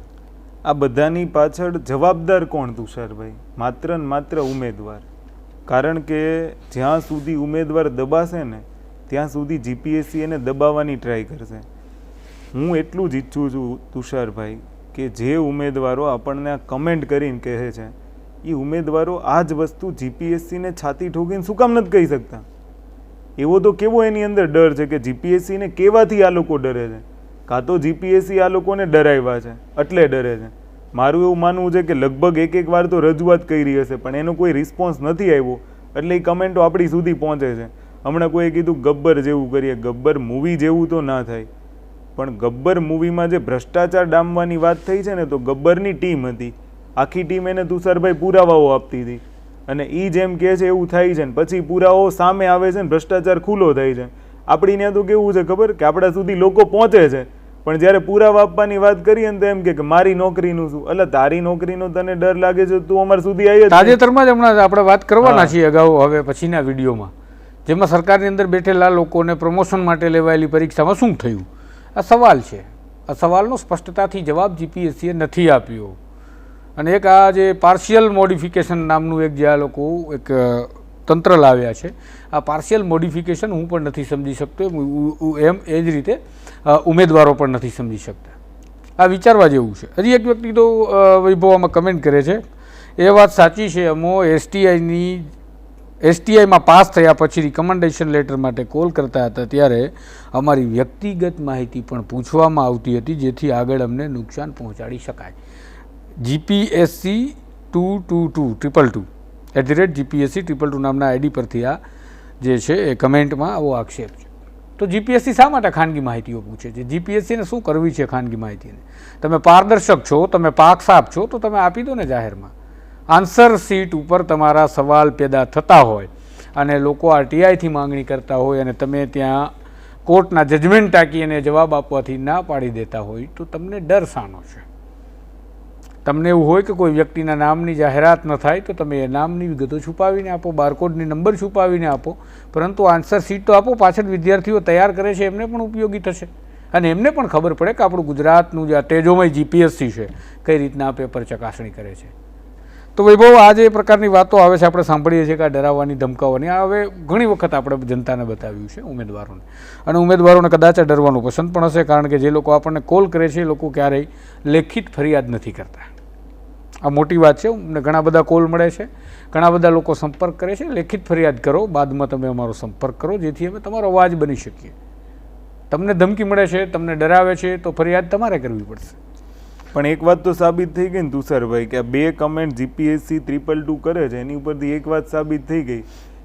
આ બધાની પાછળ જવાબદાર કોણ તુષારભાઈ? માત્ર ને માત્ર ઉમેદવાર. કારણ કે જ્યાં સુધી ઉમેદવાર દબાશે ને ત્યાં સુધી જીપીએસસી એને દબાવવાની ટ્રાય કરશે. હું એટલું જ ઈચ્છું છું તુષારભાઈ કે જે ઉમેદવારો આપણને આ કમેન્ટ કરીને કહે છે એ ઉમેદવારો આ જ વસ્તુ જીપીએસસીને છાતી ઠોકીને શું કામ નથી કહી શકતા? એવો તો કેવો એની અંદર ડર છે કે જીપીએસસીને કેવાથી આ લોકો ડરે છે? કાં તો જીપીએસસી આ લોકોને ડરાવ્યા છે એટલે ડરે છે. મારું એવું માનવું છે કે લગભગ એક વાર તો રજૂઆત કરી હશે પણ એનો કોઈ રિસ્પોન્સ નથી આવ્યો એટલે એ કમેન્ટો આપણી સુધી પહોંચે છે. હમણાં કોઈએ કીધું ગબ્બર જેવું કરીએ. ગબ્બર મૂવી જેવું તો ના થાય, પણ ગબ્બર મૂવીમાં જે ભ્રષ્ટાચાર ડામવાની વાત થઈ છે ને, તો ગબ્બરની ટીમ હતી, આખી ટીમ એને તુષારભાઈ પુરાવાઓ આપતી હતી અને એ જેમ કહે છે એવું થાય છે ને પછી પુરાવાઓ સામે આવે છે ને ભ્રષ્ટાચાર ખુલ્લો થાય છે. આપણી ત્યાં તો કેવું છે ખબર કે આપણા સુધી લોકો પહોંચે છે પણ જ્યારે પુરાવા આપવાની વાત કરીએ ને તો એમ કે મારી નોકરીનું શું? એટલે તારી નોકરીનો તને ડર લાગે છે તું અમાર સુધી આવી? તાજેતરમાં જ હમણાં આપણે વાત કરવાના છીએ અગાઉ હવે પછીના વિડીયોમાં, જેમાં સરકારની અંદર બેઠેલા લોકોને પ્રમોશન માટે લેવાયેલી પરીક્ષામાં શું થયું? આ સવાલ છે. આ સવાલનો સ્પષ્ટતાથી જવાબ જીપીએસસીએ નથી આપ્યો. અને એક આ જે પાર્શિયલ મોડિફિકેશન નામનું એક જે આ લોકો એક તંત્ર લાવ્યા છે, આ પાર્શિયલ મોડિફિકેશન હું પણ નથી સમજી શકતો એમ એ જ રીતે ઉમેદવારો પણ નથી સમજી શકતા. આ વિચારવા જેવું છે. હજી એક વ્યક્તિ તો વૈભવમાં કમેન્ટ કરે છે, એ વાત સાચી છે, અમો એસટીઆઈમાં પાસ થયા પછી રિકમેન્ડેશન લેટર માટે કોલ કરતા હતા ત્યારે અમારી વ્યક્તિગત માહિતી પણ પૂછવામાં આવતી હતી જેથી આગળ અમને નુકસાન પહોંચાડી શકાય. જીપીએસસી 22222 @GPSC 222 નામના આઈડી પરથી આ જે છે એ કમેન્ટમાં આવો આક્ષેપ છે. તો જીપીએસસી શા માટે ખાનગી માહિતીઓ પૂછે છે? જીપીએસસીને શું કરવી છે ખાનગી માહિતીને? તમે પારદર્શક છો, તમે પાકસાપ છો તો તમે આપી દો ને જાહેરમાં. આન્સર શીટ ઉપર તમારા સવાલ પેદા થતા હોય અને લોકો આરટીઆઈથી માંગણી કરતા હોય અને તમે ત્યાં કોર્ટના જજમેન્ટ ટાંકી અને જવાબ આપવાથી ના પાડી દેતા હોય તો તમને ડર શાનો છે? તમને એવું હોય કે કોઈ વ્યક્તિના નામની જાહેરાત ન થાય તો તમે એ નામની વિગતો છુપાવીને આપો, બારકોડની નંબર છુપાવીને આપો, પરંતુ આન્સર શીટ તો આપો. પાછળ વિદ્યાર્થીઓ તૈયાર કરે છે એમને પણ ઉપયોગી થશે અને એમને પણ ખબર પડે કે આપણું ગુજરાતનું જે આ તેજોમય જીપીએસસી છે કઈ રીતના આ પેપર ચકાસણી કરે છે. તો વૈભવ આ જે પ્રકારની વાતો આવે છે આપણે સાંભળીએ છીએ કે આ ડરાવવાની ધમકાવવાની, આ હવે ઘણી વખત આપણે જનતાને બતાવ્યું છે ઉમેદવારોને, અને ઉમેદવારોને કદાચ આ ડરવાનું પસંદ પણ હશે કારણ કે જે લોકો આપણને કોલ કરે છે એ લોકો ક્યારેય લેખિત ફરિયાદ નથી કરતા. આ મોટી વાત છે. અમને ઘણા બધા કોલ મળે છે, ઘણા બધા લોકો સંપર્ક કરે છે. લેખિત ફરિયાદ કરો, બાદમાં તમે અમારો સંપર્ક કરો જેથી અમે તમારો અવાજ બની શકીએ. તમને ધમકી મળે છે, તમને ડરાવે છે તો ફરિયાદ તમારે કરવી પડશે. પણ એક વાત તો સાબિત થઈ ગઈ ને તુષારભાઈ કે આ બે કમેન્ટ જીપીએસસી 222 કરે છે એની ઉપરથી એક વાત સાબિત થઈ ગઈ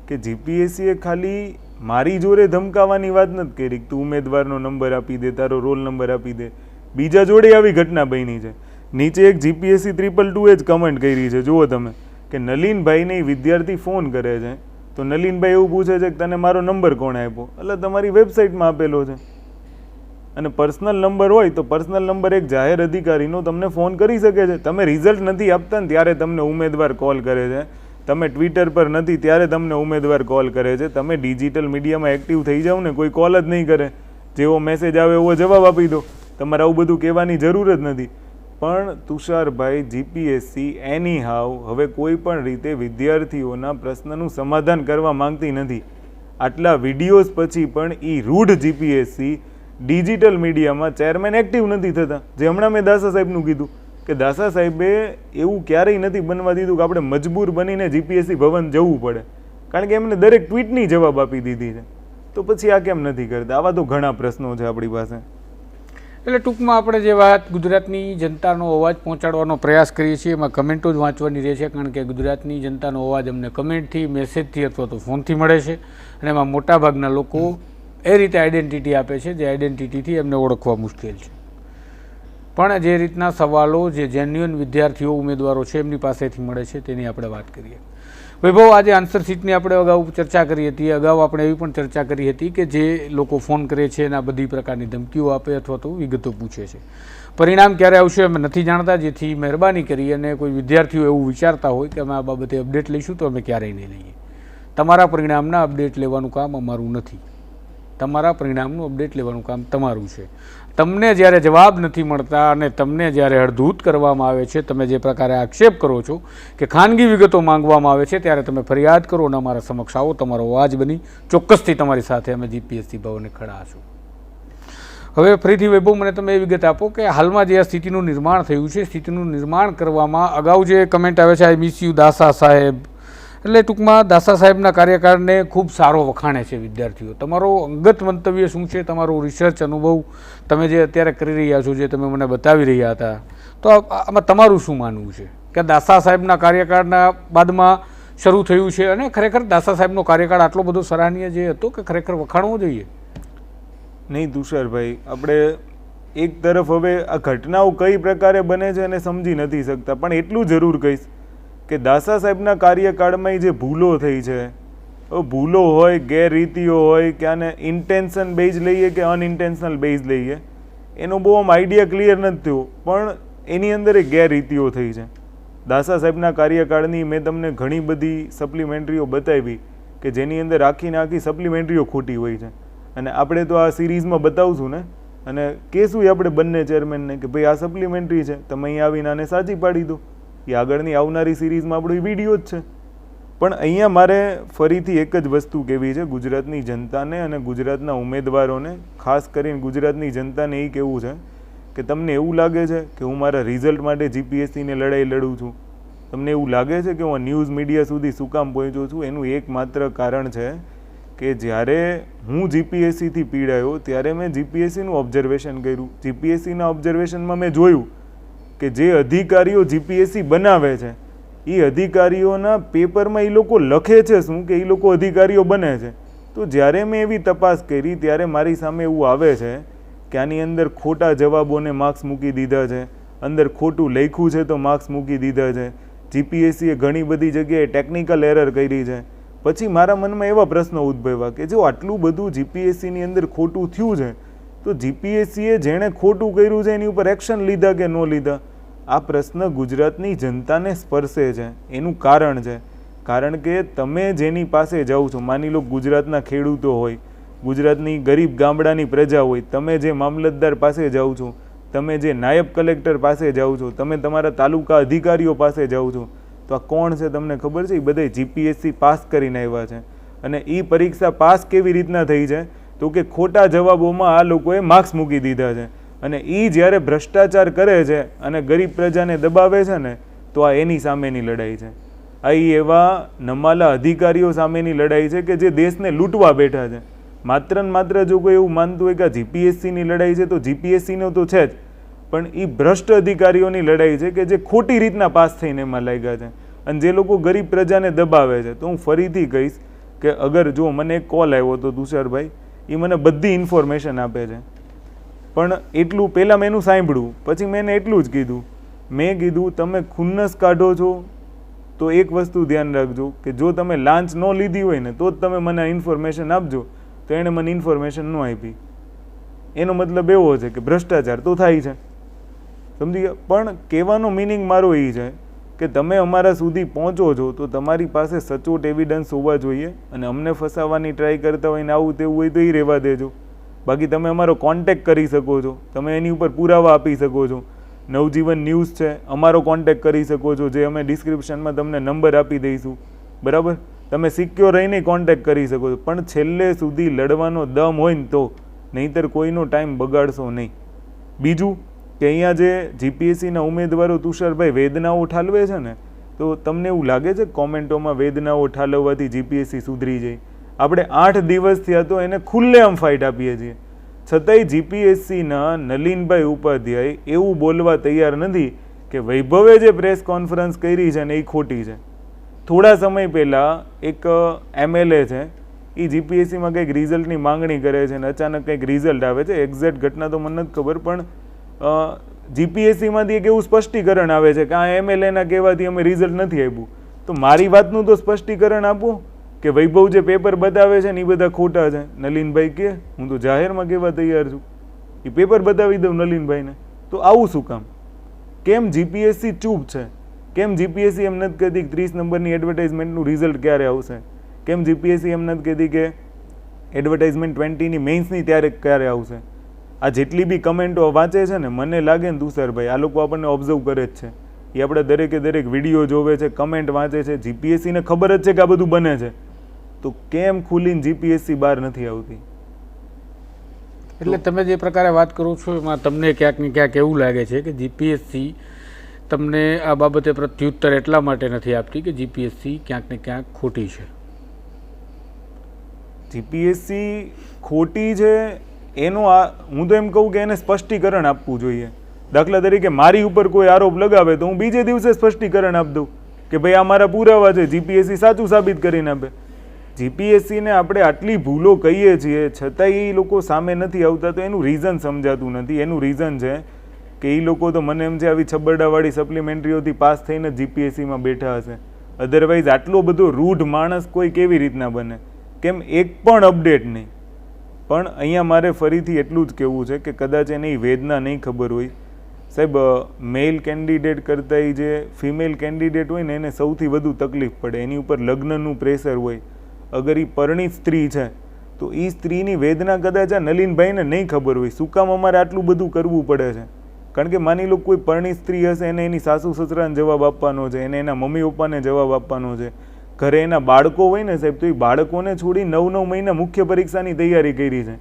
કે જીપીએસસીએ ખાલી મારી જોડે ધમકાવવાની વાત નથી કરી કે તું ઉમેદવારનો નંબર આપી દે, તારો રોલ નંબર આપી દે. બીજા જોડે આવી ઘટના બની છે. નીચે એક જીપીએસસી 222 જ કમેન્ટ કરી છે, જુઓ તમે, કે નલિનભાઈને વિદ્યાર્થી ફોન કરે છે તો નલિનભાઈ એવું પૂછે છે કે તને મારો નંબર કોણે આપ્યો? એટલે તમારી વેબસાઇટમાં આપેલો છે. અને પર્સનલ નંબર હોય તો પર્સનલ નંબર એક જાહેર અધિકારીનો તમને ફોન કરી શકે છે. તમે રિઝલ્ટ નથી આપતા ને ત્યારે તમને ઉમેદવાર કોલ કરે છે, તમે ટ્વિટર પર નથી ત્યારે તમને ઉમેદવાર કોલ કરે છે. તમે ડિજિટલ મીડિયામાં એક્ટિવ થઈ જાઓ ને, કોઈ કોલ જ નહીં કરે, જેવો મેસેજ આવે એવો જવાબ આપી દો. તમારે આવું બધું કહેવાની જરૂર જ નથી. પણ તુષારભાઈ જીપીએસસી એની હાવ હવે કોઈ પણ રીતે વિદ્યાર્થીઓના પ્રશ્નનું સમાધાન કરવા માંગતી નથી. આટલા વિડીયોઝ પછી પણ એ રૂઢ જીપીએસસી ડિજિટલ મીડિયામાં ચેરમેન એક્ટિવ નથી થતા. જે હમણાં મેં દાસા સાહેબનું કીધું કે દાસા સાહેબે એવું ક્યારેય નથી બનવા દીધું કે આપણે મજબૂર બનીને જીપીએસસી ભવન જવું પડે, કારણ કે એમને દરેક ટ્વીટની જવાબ આપી દીધી છે. તો પછી આ કેમ નથી કરતા? આવા તો ઘણા પ્રશ્નો છે આપણી પાસે. એટલે ટૂંકમાં આપણે જે વાત ગુજરાતની જનતાનો અવાજ પહોંચાડવાનો પ્રયાસ કરીએ છીએ એમાં કમેન્ટો જ વાંચવાની રહે છે, કારણ કે ગુજરાતની જનતાનો અવાજ અમને કમેન્ટથી, મેસેજથી અથવા તો ફોનથી મળે છે અને એમાં મોટાભાગના લોકો એ રીતે આઈડેન્ટિટી આપે છે જે આઈડેન્ટિટીથી એમને ઓળખવા મુશ્કેલ છે. પણ જે રીતના સવાલો જે જેન્યુઅન વિદ્યાર્થીઓ ઉમેદવારો છે એમની પાસેથી મળે છે તેની આપણે વાત કરીએ. વૈભવ, આજે આન્સર શીટની આપણે અગાઉ ચર્ચા કરી હતી. અગાઉ આપણે એવી પણ ચર્ચા કરી હતી કે જે લોકો ફોન કરે છે એના બધી પ્રકારની ધમકીઓ આપે અથવા તો વિગતો પૂછે છે. પરિણામ ક્યારે આવશે અમે નથી જાણતા, જેથી મહેરબાની કરી અને કોઈ વિદ્યાર્થીઓ એવું વિચારતા હોય કે અમે આ બાબતે અપડેટ લઈશું તો અમે ક્યારેય નહીં લઈએ. તમારા પરિણામના અપડેટ લેવાનું કામ અમારું નથી. તમારા પરિણામનું અપડેટ લેવાનું કામ તમારું છે. તમને જ્યારે જવાબ નથી મળતા અને તમને જ્યારે અડધૂત કરવામાં આવે છે, તમે જે પ્રકારે આક્ષેપ કરો છો કે ખાનગી વિગતો માંગવામાં આવે છે, ત્યારે તમે ફરિયાદ કરો અને અમારા સમક્ષ આવો. તમારો અવાજ બની ચોક્કસથી તમારી સાથે અમે જીપીએસસી ભવને ખડા હશું. હવે ફરીથી વૈભવ, મને તમે એ વિગત આપો કે હાલમાં જે આ સ્થિતિનું નિર્માણ થયું છે, સ્થિતિનું નિર્માણ કરવામાં અગાઉ જે કમેન્ટ આવે છે આઈ મિસ યુ દાસા સાહેબ, એટલે ટૂંકમાં દાસા સાહેબના કાર્યકાળને ખૂબ સારો વખાણે છે વિદ્યાર્થીઓ. તમારો અંગત મંતવ્ય શું છે, તમારો રિસર્ચ અનુભવ તમે જે અત્યારે કરી રહ્યા છો, જે તમે મને બતાવી રહ્યા હતા, તો આમાં તમારું શું માનવું છે કે દાસા સાહેબના કાર્યકાળના બાદમાં શરૂ થયું છે અને ખરેખર દાસા સાહેબનો કાર્યકાળ આટલો બધો સરાહનીય જે હતો કે ખરેખર વખાણવો જોઈએ? નહીં તુષારભાઈ, આપણે એક તરફ હવે આ ઘટનાઓ કઈ પ્રકારે બને છે એને સમજી નથી શકતા, પણ એટલું જરૂર કહીશ કે દાસા સાહેબના કાર્યકાળમાં જે ભૂલો થઈ છે, ભૂલો હોય, ગેરરીતિઓ હોય કે આને ઇન્ટેન્શન બેઝ લઈએ કે અનઇન્ટેન્શનલ બેઝ લઈએ, એનો બહુ આમ આઈડિયા ક્લિયર નથી થયો, પણ એની અંદર એક ગેરરીતિઓ થઈ છે. દાસા સાહેબના કાર્યકાળની મેં તમને ઘણી બધી સપ્લિમેન્ટરીઓ બતાવી કે જેની અંદર આખીને આખી સપ્લિમેન્ટરીઓ ખોટી હોય છે, અને આપણે તો આ સિરીઝમાં બતાવશું ને, અને કહેશું આપણે બંને ચેરમેનને કે ભાઈ આ સપ્લિમેન્ટરી છે, તમે અહીં આવીને આને સાચી પાડી દો. એ આગળની આવનારી સિરીઝમાં આપણો વિડીયો જ છે. પણ અહીંયા મારે ફરીથી એક જ વસ્તુ કહેવી છે ગુજરાતની જનતાને અને ગુજરાતના ઉમેદવારોને, ખાસ કરીને ગુજરાતની જનતાને એ કહેવું છે કે તમને એવું લાગે છે કે હું મારા રિઝલ્ટ માટે જીપીએસસીને લડાઈ લડું છું, તમને એવું લાગે છે કે હું ન્યૂઝ મીડિયા સુધી શું કામ પહોંચ્યો છું, એનું એકમાત્ર કારણ છે કે જ્યારે હું જીપીએસસીથી પીડાયો ત્યારે મેં જીપીએસસીનું ઓબ્ઝર્વેશન કર્યું. જીપીએસસીના ઓબ્ઝર્વેશનમાં મેં જોયું કે જે અધિકારીઓ જીપીએસસી બનાવે છે એ અધિકારીઓના પેપરમાં એ લોકો લખે છે શું કે એ લોકો અધિકારીઓ બને છે. તો જ્યારે મેં એવી તપાસ કરી ત્યારે મારી સામે એવું આવે છે કે આની અંદર ખોટા જવાબોને માર્ક્સ મૂકી દીધા છે, અંદર ખોટું લખ્યું છે તો માર્ક્સ મૂકી દીધા છે. જીપીએસસીએ ઘણી બધી જગ્યાએ ટેકનિકલ એરર કરી છે. પછી મારા મનમાં એવા પ્રશ્નો ઉદ્ભવ્યા કે જો આટલું બધું જીપીએસસીની અંદર ખોટું થયું છે તો જીપીએસસીએ જેણે ખોટું કર્યું છે એની ઉપર એક્શન લીધા કે ન લીધા? આ પ્રશ્ન ગુજરાતની જનતાને સ્પર્શે છે. એનું કારણ છે, કારણ કે તમે જેની પાસે જાઓ છો, માની લો ગુજરાતના ખેડૂતો હોય, ગુજરાતની ગરીબ ગામડાની પ્રજા હોય, તમે જે મામલતદાર પાસે જાઓ છો, તમે જે નાયબ કલેક્ટર પાસે જાઓ છો, તમે તમારા તાલુકા અધિકારીઓ પાસે જાઓ છો, તો આ કોણ છે તમને ખબર છે? એ બધા જીપીએસસી પાસ કરીને આવ્યા છે. અને એ પરીક્ષા પાસ કેવી રીતના થઈ છે? તો કે ખોટા જવાબોમાં આ લોકોએ માર્ક્સ મૂકી દીધા છે. અને એ જ્યારે ભ્રષ્ટાચાર કરે છે અને ગરીબ પ્રજાને દબાવે છે ને, તો આ એની સામેની લડાઈ છે. આ એવા નમાલા અધિકારીઓ સામેની લડાઈ છે કે જે દેશને લૂંટવા બેઠા છે. માત્ર ને માત્ર જો કોઈ એવું માનતું હોય કે આ જીપીએસસીની લડાઈ છે, તો જીપીએસસીનો તો છે જ, પણ એ ભ્રષ્ટ અધિકારીઓની લડાઈ છે કે જે ખોટી રીતના પાસ થઈને એમાં લાગ્યા છે અને જે લોકો ગરીબ પ્રજાને દબાવે છે. તો હું ફરીથી કહીશ કે અગર જો મને એક કોલ આવ્યો તો તુષારભાઈ, એ મને બધી ઇન્ફોર્મેશન આપે છે, પણ એટલું પહેલાં મેં એનું સાંભળ્યું, પછી મેં એને એટલું જ કીધું, મેં કીધું તમે ખુન્નસ કાઢો છો તો એક વસ્તુ ધ્યાન રાખજો કે જો તમે લાંચ ન લીધી હોય ને તો જ તમે મને ઇન્ફોર્મેશન આપજો. તો એણે મને ઇન્ફોર્મેશન ન આપી, એનો મતલબ એવો છે કે ભ્રષ્ટાચાર તો થાય છે, સમજી ગયા? પણ કહેવાનો મિનિંગ મારો એ છે કે તમે અમારા સુધી પહોંચો છો તો તમારી પાસે સચોટ એવિડન્સ હોવા જોઈએ, અને અમને ફસાવવાની ટ્રાય કરતા હોય ને આવું તેવું હોય તો એ રહેવા દેજો. બાકી તમે અમારો કોન્ટેક્ટ કરી શકો છો, તમે એની ઉપર પુરાવા આપી શકો છો. નવજીવન ન્યૂઝ છે, અમારો કોન્ટેક્ટ કરી શકો છો, જે અમે ડિસ્ક્રિપ્શનમાં તમને નંબર આપી દઈશું, બરાબર? તમે સિક્યોર રહીને કોન્ટેક્ટ કરી શકો છો, પણ છેલ્લે સુધી લડવાનો દમ હોય ને તો, નહીંતર કોઈનો ટાઈમ બગાડશો નહીં. બીજું કે અહીંયા જે જીપીએસસીના ઉમેદવારો તુષારભાઈ વેદનાઓ ઠાલવે છે ને, તો તમને એવું લાગે છે કોમેન્ટોમાં વેદનાઓ ઠાલવવાથી જીપીએસસી સુધરી જાય? આપણે 8 દિવસ થયા તો એને ખુલ્લેઆમ ફાઇટ આપીએ છીએ, છતાંય જીપીએસસીના નલિનભાઈ ઉપાધ્યાય એવું બોલવા તૈયાર નથી કે વૈભવે જે પ્રેસ કોન્ફરન્સ કરી છે ને એ ખોટી છે. થોડા સમય પહેલાં એક એમએલએ છે, એ જીપીએસસીમાં કંઈક રિઝલ્ટની માંગણી કરે છે અને અચાનક કંઈક રિઝલ્ટ આવે છે, એક્ઝેક્ટ ઘટના તો મને નથી ખબર, પણ જીપીએસસીમાંથી એક એવું સ્પષ્ટીકરણ આવે છે કે આ એમએલએના કહેવાથી અમે રિઝલ્ટ નથી આપ્યું. તો મારી વાતનું તો સ્પષ્ટીકરણ આપો કે વૈભવ જે પેપર બતાવે છે ને એ બધા ખોટા છે. નલિનભાઈ કે હું તો જાહેરમાં કહેવા તૈયાર છું, એ પેપર બતાવી દઉં નલિનભાઈને. તો આવું શું કામ? કેમ જીપીએસસી ચૂપ છે? કેમ જીપીએસસી એમ નથી કહેતી 30 નંબરની એડવર્ટાઇઝમેન્ટનું રિઝલ્ટ ક્યારે આવશે? કેમ જીપીએસસી એમ નથી કહેતી કે એડવર્ટાઇઝમેન્ટ 20ની મેઇન્સની ત્યારે ક્યારે આવશે? આ જેટલી બી કમેન્ટો વાંચે છે ને, મને લાગે ને તુષારભાઈ, આ લોકો આપણને ઓબ્ઝર્વ કરે જ છે. એ આપણે દરેકે દરેક વિડીયો જોવે છે, કમેન્ટ વાંચે છે. જીપીએસસીને ખબર જ છે કે આ બધું બને છે, તો કેમ ખુલીને જીપીએસસી બહાર નથી આવતી? એટલે તમે જે પ્રકારે વાત કરો છો એમાં તમને ક્યાંક ને ક્યાંક એવું લાગે છે કે જીપીએસસી તમને આ બાબતે પ્રત્યુત્તર એટલા માટે નથી આપતી કે જીપીએસસી ક્યાંક ને ક્યાંક ખોટી છે. જીપીએસસી ખોટી છે એનો હું તો એમ કહું કે એને સ્પષ્ટીકરણ આપવું જોઈએ. દાખલા તરીકે મારી ઉપર કોઈ આરોપ લગાવે તો હું બીજે દિવસે સ્પષ્ટીકરણ આપી દઉં કે ભાઈ આ મારા પુરાવા છે, જીપીએસસી સાચું સાબિત કરીને આપે. જીપીએસસીને આપણે આટલી ભૂલો કહીએ છીએ છતાંય એ લોકો સામે નથી આવતા, તો એનું રીઝન સમજાતું નથી. એનું રીઝન છે કે એ લોકો તો મને એમ છે આવી છબરડાવાળી સપ્લિમેન્ટરીઓથી પાસ થઈને જીપીએસસીમાં બેઠા હશે. અધરવાઇઝ આટલો બધો રૂઢ માણસ કોઈ કેવી રીતના બને? કેમ એક પણ અપડેટ નહીં? પણ અહીંયા મારે ફરીથી એટલું જ કહેવું છે કે કદાચ એને વેદના નહીં ખબર હોય. સાહેબ, મેલ કેન્ડિડેટ કરતાં જે ફિમેલ કેન્ડિડેટ હોય ને એને સૌથી વધુ તકલીફ પડે. એની ઉપર લગ્નનું પ્રેશર હોય. અગર એ પરણિત સ્ત્રી છે તો એ સ્ત્રીની વેદના કદાચ આ નલિનભાઈને નહીં ખબર હોય. શું કામ અમારે આટલું બધું કરવું પડે છે? કારણ કે માની લો કોઈ પરણિત સ્ત્રી હશે, એને એની સાસુ સસરાને જવાબ આપવાનો છે, એને એના મમ્મી પપ્પાને જવાબ આપવાનો છે, ઘરે એના બાળકો હોય ને સાહેબ, તો એ બાળકોને છોડી 9 મહિના મુખ્ય પરીક્ષાની તૈયારી કરી છે.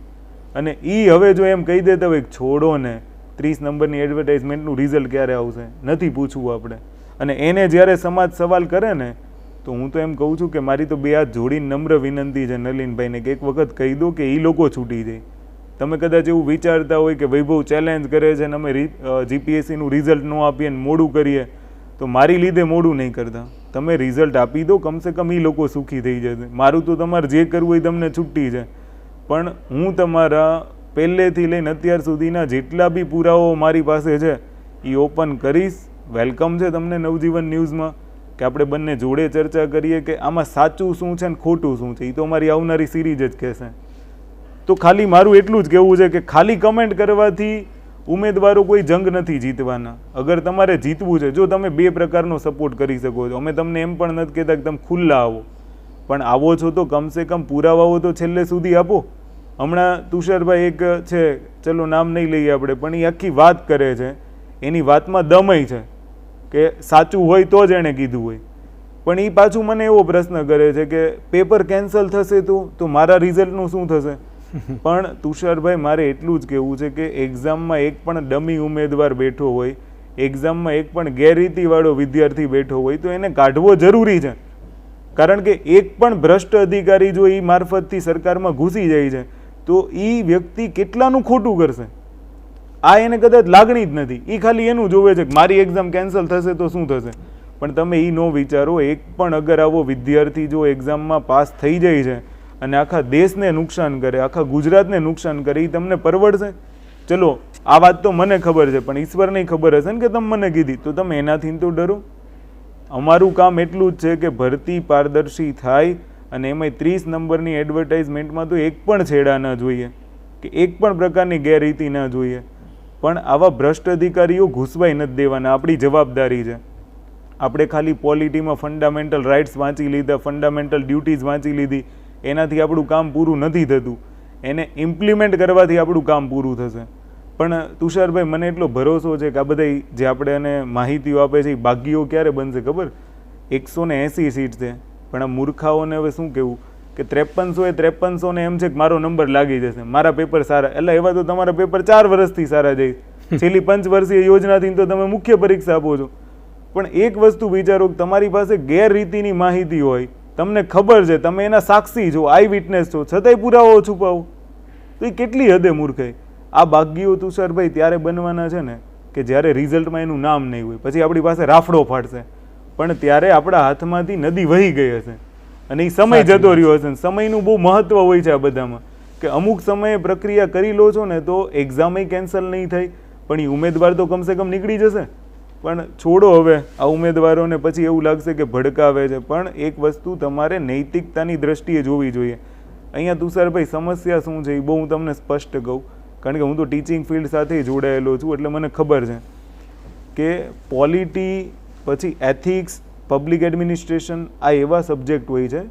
અને એ હવે જો એમ કહી દેતા હોય છોડો ને 30 નંબરની એડવર્ટાઇઝમેન્ટનું રિઝલ્ટ ક્યારે આવશે, નથી પૂછવું આપણે. અને એને જ્યારે સમાજ સવાલ કરે ને, તો હું તો એમ કહું છું કે મારી તો બે હાથ જોડીને નમ્ર વિનંતી છે નલિનભાઈને કે એક વખત કહી દો કે એ લોકો છૂટી જાય. તમે કદાચ એવું વિચારતા હોય કે વૈભવ ચેલેન્જ કરે છે ને અમે જીપીએસસીનું રિઝલ્ટ ન આપીએ ને મોડું કરીએ, તો મારી લીધે મોડું નહીં કરતા. તમે રિઝલ્ટ આપી દો, કમસે કમ એ લોકો સુખી થઈ જશે. મારું તો તમારે જે કરવું હોય તમને છૂટી છે, પણ હું તમારા પહેલેથી લઈને અત્યાર સુધીના જેટલા બી પુરાવાઓ મારી પાસે છે એ ઓપન કરીશ. વેલકમ છે તમને નવજીવન ન્યૂઝમાં કે આપણે બંને જોડે ચર્ચા કરીએ કે આમાં સાચું શું છે ને ખોટું શું છે. એ તો અમારી આવનારી સિરીઝ જ કહેશે. તો ખાલી મારું એટલું જ કહેવું છે કે ખાલી કમેન્ટ કરવાથી ઉમેદવારો કોઈ જંગ નથી જીતવાના. અગર તમારે જીતવું છે, જો તમે બે પ્રકારનો સપોર્ટ કરી શકો છો. અમે તમને એમ પણ નથી કહેતા કે તમે ખુલ્લા આવો, પણ આવો છો તો કમસે કમ પુરાવાઓ તો છેલ્લે સુધી આપો. હમણાં તુષારભાઈ એક છે, ચલો નામ નહીં લઈએ આપણે, પણ એ આખી વાત કરે છે, એની વાતમાં દમય છે કે સાચું હોય તો જ એણે કીધું હોય. પણ એ પાછું મને એવો પ્રશ્ન કરે છે કે પેપર કેન્સલ થશે તો મારા રિઝલ્ટનું શું થશે? પણ તુષારભાઈ, મારે એટલું જ કહેવું છે કે એક્ઝામમાં એક પણ ડમી ઉમેદવાર બેઠો હોય, એક્ઝામમાં એક પણ ગેરરીતિવાળો વિદ્યાર્થી બેઠો હોય તો એને કાઢવો જરૂરી છે. કારણ કે એક પણ ભ્રષ્ટ અધિકારી જો એ મારફતથી સરકારમાં ઘૂસી જાય છે તો એ વ્યક્તિ કેટલાનું ખોટું કરશે? આ એને કદાચ લાગણી જ નથી. એ ખાલી એનું જોવે છે કે મારી એક્ઝામ કેન્સલ થશે તો શું થશે. પણ તમે એ ન વિચારો, એક પણ અગર આવો વિદ્યાર્થી જો એક્ઝામમાં પાસ થઈ જાય છે અને આખા દેશને નુકસાન કરે, આખા ગુજરાતને નુકસાન કરે, એ તમને પરવડશે? ચલો આ વાત તો મને ખબર છે, પણ ઈશ્વરને ખબર હશે ને કે તમે મને કીધી, તો તમે એનાથી તો ડરો. અમારું કામ એટલું જ છે કે ભરતી પારદર્શી થાય, અને એમાંય 30 નંબરની એડવર્ટાઇઝમેન્ટમાં તો એક પણ છેડા ના જોઈએ, કે એક પણ પ્રકારની ગેરરીતિ ના જોઈએ. પણ આવા ભ્રષ્ટ અધિકારીઓ ઘૂસવાય નથી દેવાના. આપણી જવાબદારી છે. આપણે ખાલી પોલિટીમાં ફંડામેન્ટલ રાઇટ્સ વાંચી લીધા, ફંડામેન્ટલ ડ્યુટીઝ વાંચી લીધી, એનાથી આપણું કામ પૂરું નથી થતું. એને ઇમ્પ્લિમેન્ટ કરવાથી આપણું કામ પૂરું થશે. પણ તુષારભાઈ, મને એટલો ભરોસો છે કે આ બધા જે આપણે એને માહિતીઓ આપે છે એ ભાગ્યો ક્યારે બનશે ખબર? 180 સીટ છે, પણ આ મૂર્ખાઓને હવે શું કહેવું કે 5300 એમ છે કે મારો નંબર લાગી જશે, મારા પેપર સારા. એટલે એવા તો તમારા પેપર 4 વર્ષથી સારા જાય. છેલ્લી 5 વર્ષીય યોજનાથી તો તમે મુખ્ય પરીક્ષા આપો છો. પણ એક વસ્તુ વિચારો કે તમારી પાસે ગેરરીતિની માહિતી હોય, તમને ખબર છે, તમે એના સાક્ષી છો, આઈ વિટનેસ છો, છતાંય પુરાવાઓ છુપાવો, તો એ કેટલી હદે મૂર્ખાઈ. આ ભાગ્યો તુષારભાઈ ત્યારે બનવાના છે ને કે જ્યારે રિઝલ્ટમાં એનું નામ નહીં હોય. પછી આપણી પાસે રાફડો ફાટશે, પણ ત્યારે આપણા હાથમાંથી નદી વહી ગઈ હશે અને એ સમય જતો રહ્યો હશે. સમયનું બહુ મહત્વ હોય છે આ બધામાં, કે અમુક સમયે પ્રક્રિયા કરી લો છો ને તો એક્ઝામે કેન્સલ નહીં થાય, પણ એ ઉમેદવાર તો કમસે કમ નીકળી જશે. પણ છોડો હવે આ ઉમેદવારોને, પછી એવું લાગશે કે ભડકાવે છે. પણ એક વસ્તુ તમારે નૈતિકતાની દ્રષ્ટિએ જોવી જોઈએ. અહીંયા તુષારભાઈ સમસ્યા શું છે એ બહુ હું તમને સ્પષ્ટ કહું, કારણ કે હું તો ટીચિંગ ફિલ્ડ સાથે જોડાયેલો છું, એટલે મને ખબર છે કે પોલિટી, પછી એથિક્સ, પબ્લિક એડમિનિસ્ટ્રેશન આ એવા સબ્જેક્ટ હોય છે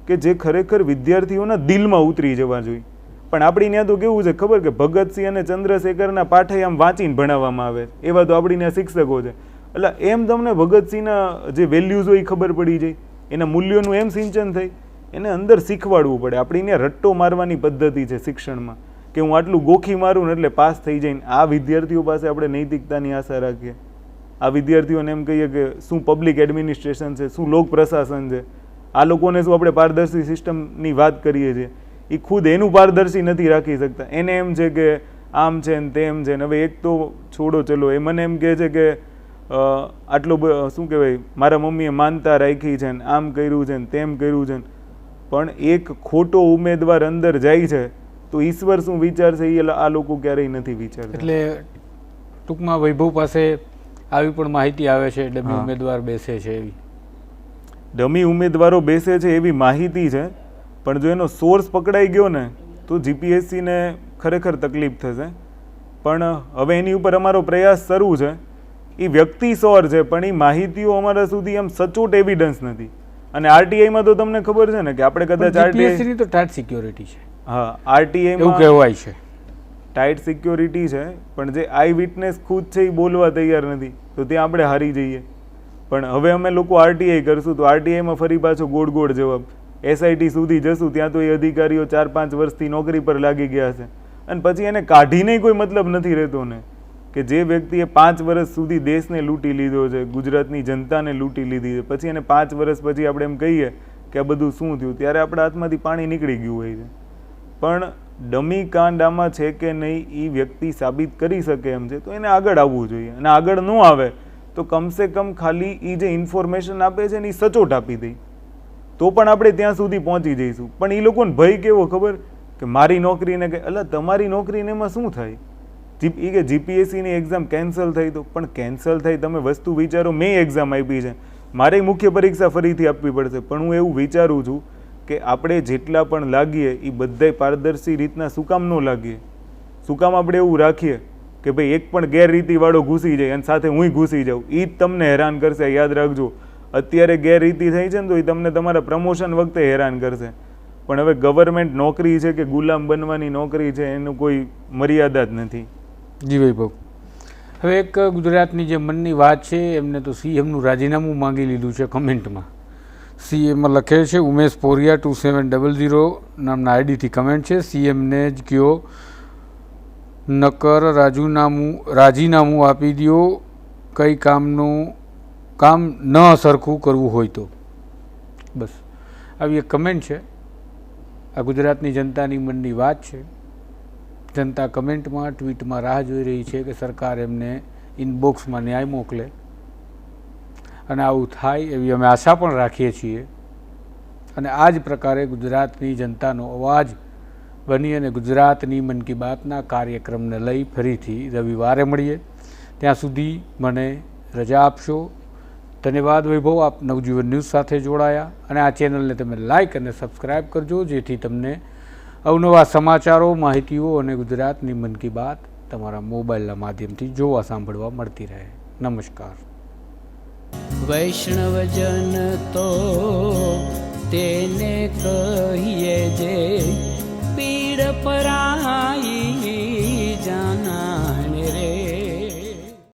કે જે ખરેખર વિદ્યાર્થીઓના દિલમાં ઉતરી જવા જોઈએ. પણ આપણી ત્યાં તો કેવું છે ખબર, કે ભગતસિંહ અને ચંદ્રશેખરના પાઠે આમ વાંચીને ભણાવવામાં આવે, એવા તો આપણી ત્યાં શિક્ષકો છે. એટલે એમ તમને ભગતસિંહના જે વેલ્યુઝ હોય એ ખબર પડી જાય, એના મૂલ્યોનું એમ સિંચન થાય, એને અંદર શીખવાડવું પડે. આપણી ત્યાં રટ્ટો મારવાની પદ્ધતિ છે શિક્ષણમાં, કે હું આટલું ગોખી મારું ને એટલે પાસ થઈ જાય. આ વિદ્યાર્થીઓ પાસે આપણે નૈતિકતાની આશા રાખીએ? આ વિદ્યાર્થીઓને એમ કહીએ કે શું પબ્લિક એડમિનિસ્ટ્રેશન છે, શું લોક પ્રશાસન છે? આ લોકોને શું આપણે પારદર્શી સિસ્ટમની વાત કરીએ છીએ, એ ખુદ એનું પારદર્શી નથી રાખી શકતા. એને એમ છે કે આમ છે ને તેમ છે ને. હવે એક તો છોડો, ચલો, એ મને એમ કહે છે કે આટલો શું કહેવાય, મારા મમ્મીએ માનતા રાખી છે ને આમ કર્યું છે ને તેમ કર્યું છે ને. પણ એક ખોટો ઉમેદવાર અંદર જાય છે તો ઈશ્વર શું વિચારશે એ આ લોકો ક્યારેય નથી વિચારતા. એટલે ટૂંકમાં વૈભવ પાસે આવી પણ માહિતી આવે છે ડમી ઉમેદવાર બેસે છે એવી? ડમી ઉમેદવારો બેસે છે એવી માહિતી છે, પણ જો એનો સોર્સ પકડાઈ ગયો ને તો જીપીએસસીને ખરેખર તકલીફ થશે. પણ હવે એની ઉપર અમારો પ્રયાસ શરૂ છે. એ વ્યક્તિ સોર છે, પણ એ માહિતીઓ અમારા સુધી એમ સચોટ એવિડન્સ નથી. અને આરટીઆઈમાં તો તમને ખબર છે ને કે આપણે કદાચ જીપીએસસી ની તો ટાઈટ સિક્યોરિટી છે. હા, આરટીઆઈમાં એવું કહેવાય છે ટાઈટ સિક્યોરિટી છે, પણ જે આઈ વિટનેસ ખુદ છે એ બોલવા તૈયાર નથી, તો ત્યાં આપણે હારી જઈએ. પણ હવે અમે લોકો આરટીઆઈ કરશું તો આરટીઆઈમાં ફરી પાછો ગોળ ગોળ જવાબ. એસઆઈટી સુધી જશું ત્યાં તો એ અધિકારીઓ 4-5 વર્ષથી નોકરી પર લાગી ગયા છે, અને પછી એને કાઢીને કોઈ મતલબ નથી રહેતો ને, કે જે વ્યક્તિએ 5 વર્ષ સુધી દેશને લૂંટી લીધો છે, ગુજરાતની જનતાને લૂંટી લીધી છે, પછી એને 5 વર્ષ પછી આપણે એમ કહીએ કે આ બધું શું થયું, ત્યારે આપણા હાથમાંથી પાણી નીકળી ગયું હોય છે. પણ ડમી કાંડ આમાં છે કે નહીં એ વ્યક્તિ સાબિત કરી શકે એમ છે, તો એને આગળ આવવું જોઈએ. અને આગળ ન આવે તો કમસે કમ ખાલી એ જે ઇન્ફોર્મેશન આપે છે ને એ સચોટ આપી દઈ, તો પણ આપણે ત્યાં સુધી પહોંચી જઈશું. પણ એ લોકોને ભય કેવો ખબર, કે મારી નોકરીને કે અલા તમારી નોકરીને એમાં શું થાય, એ કે જીપીએસસીની એક્ઝામ કેન્સલ થઈ, તો પણ કેન્સલ થઈ તમે વસ્તુ વિચારો, મેં એક્ઝામ આપી છે, મારે મુખ્ય પરીક્ષા ફરીથી આપવી પડશે. પણ હું એવું વિચારું છું કે આપણે જેટલા પણ લાગીએ એ બધાય પારદર્શી રીતના શું કામ ન લાગીએ? શું કામ આપણે એવું રાખીએ કે ભાઈ એક પણ ગેરરીતિવાળો ઘૂસી જાય અને સાથે હું ઘૂસી જાઉં? એ જ તમને હેરાન કરશે. યાદ રાખજો, અત્યારે ગેરરીતિ થઈ છે ને તો એ તમને તમારા પ્રમોશન વખતે હેરાન કરશે. પણ હવે ગવર્મેન્ટ નોકરી છે કે ગુલામ બનવાની નોકરી છે, એનું કોઈ મર્યાદા જ નથી. જી વૈભવ, હવે એક ગુજરાતની જે મનની વાત છે, એમને તો સીએમનું રાજીનામું માંગી લીધું છે. કમેન્ટમાં સીએમમાં લખે છે ઉમેશ પોરિયા 2700 નામના આઈડીથી કમેન્ટ છે, સીએમને જ કયો નકર રાજીનામું આપી દો, કઈ કામનું કામ ન સરખું કરવું હોય તો. બસ આવી એક કમેન્ટ છે. આ ગુજરાતની જનતાની મનની વાત છે. જનતા કમેન્ટમાં, ટ્વીટમાં રાહ જોઈ રહી છે કે સરકાર એમને ઇનબોક્સમાં ન્યાય મોકલે, અને આવું થાય એવી અમે આશા પણ રાખીએ છીએ. અને આ જ પ્રકારે ગુજરાતની જનતાનો અવાજ બની અને ગુજરાતની મન કી બાતના કાર્યક્રમને લઈ ફરીથી રવિવારે મળીએ. ત્યાં સુધી મને રજા આપશો. ધન્યવાદ વૈભવ, આપ નવજીવન ન્યૂઝ સાથે જોડાયા, અને આ ચેનલને તમે લાઇક અને સબસ્ક્રાઈબ કરજો, જેથી તમને અવનવા સમાચારો, માહિતીઓ અને ગુજરાતની મન કી બાત તમારા મોબાઈલના માધ્યમથી જોવા સાંભળવા મળતી રહે. નમસ્કાર. વૈષ્ણવજન તો તેને કહીએ જે પીડ પરાઈ.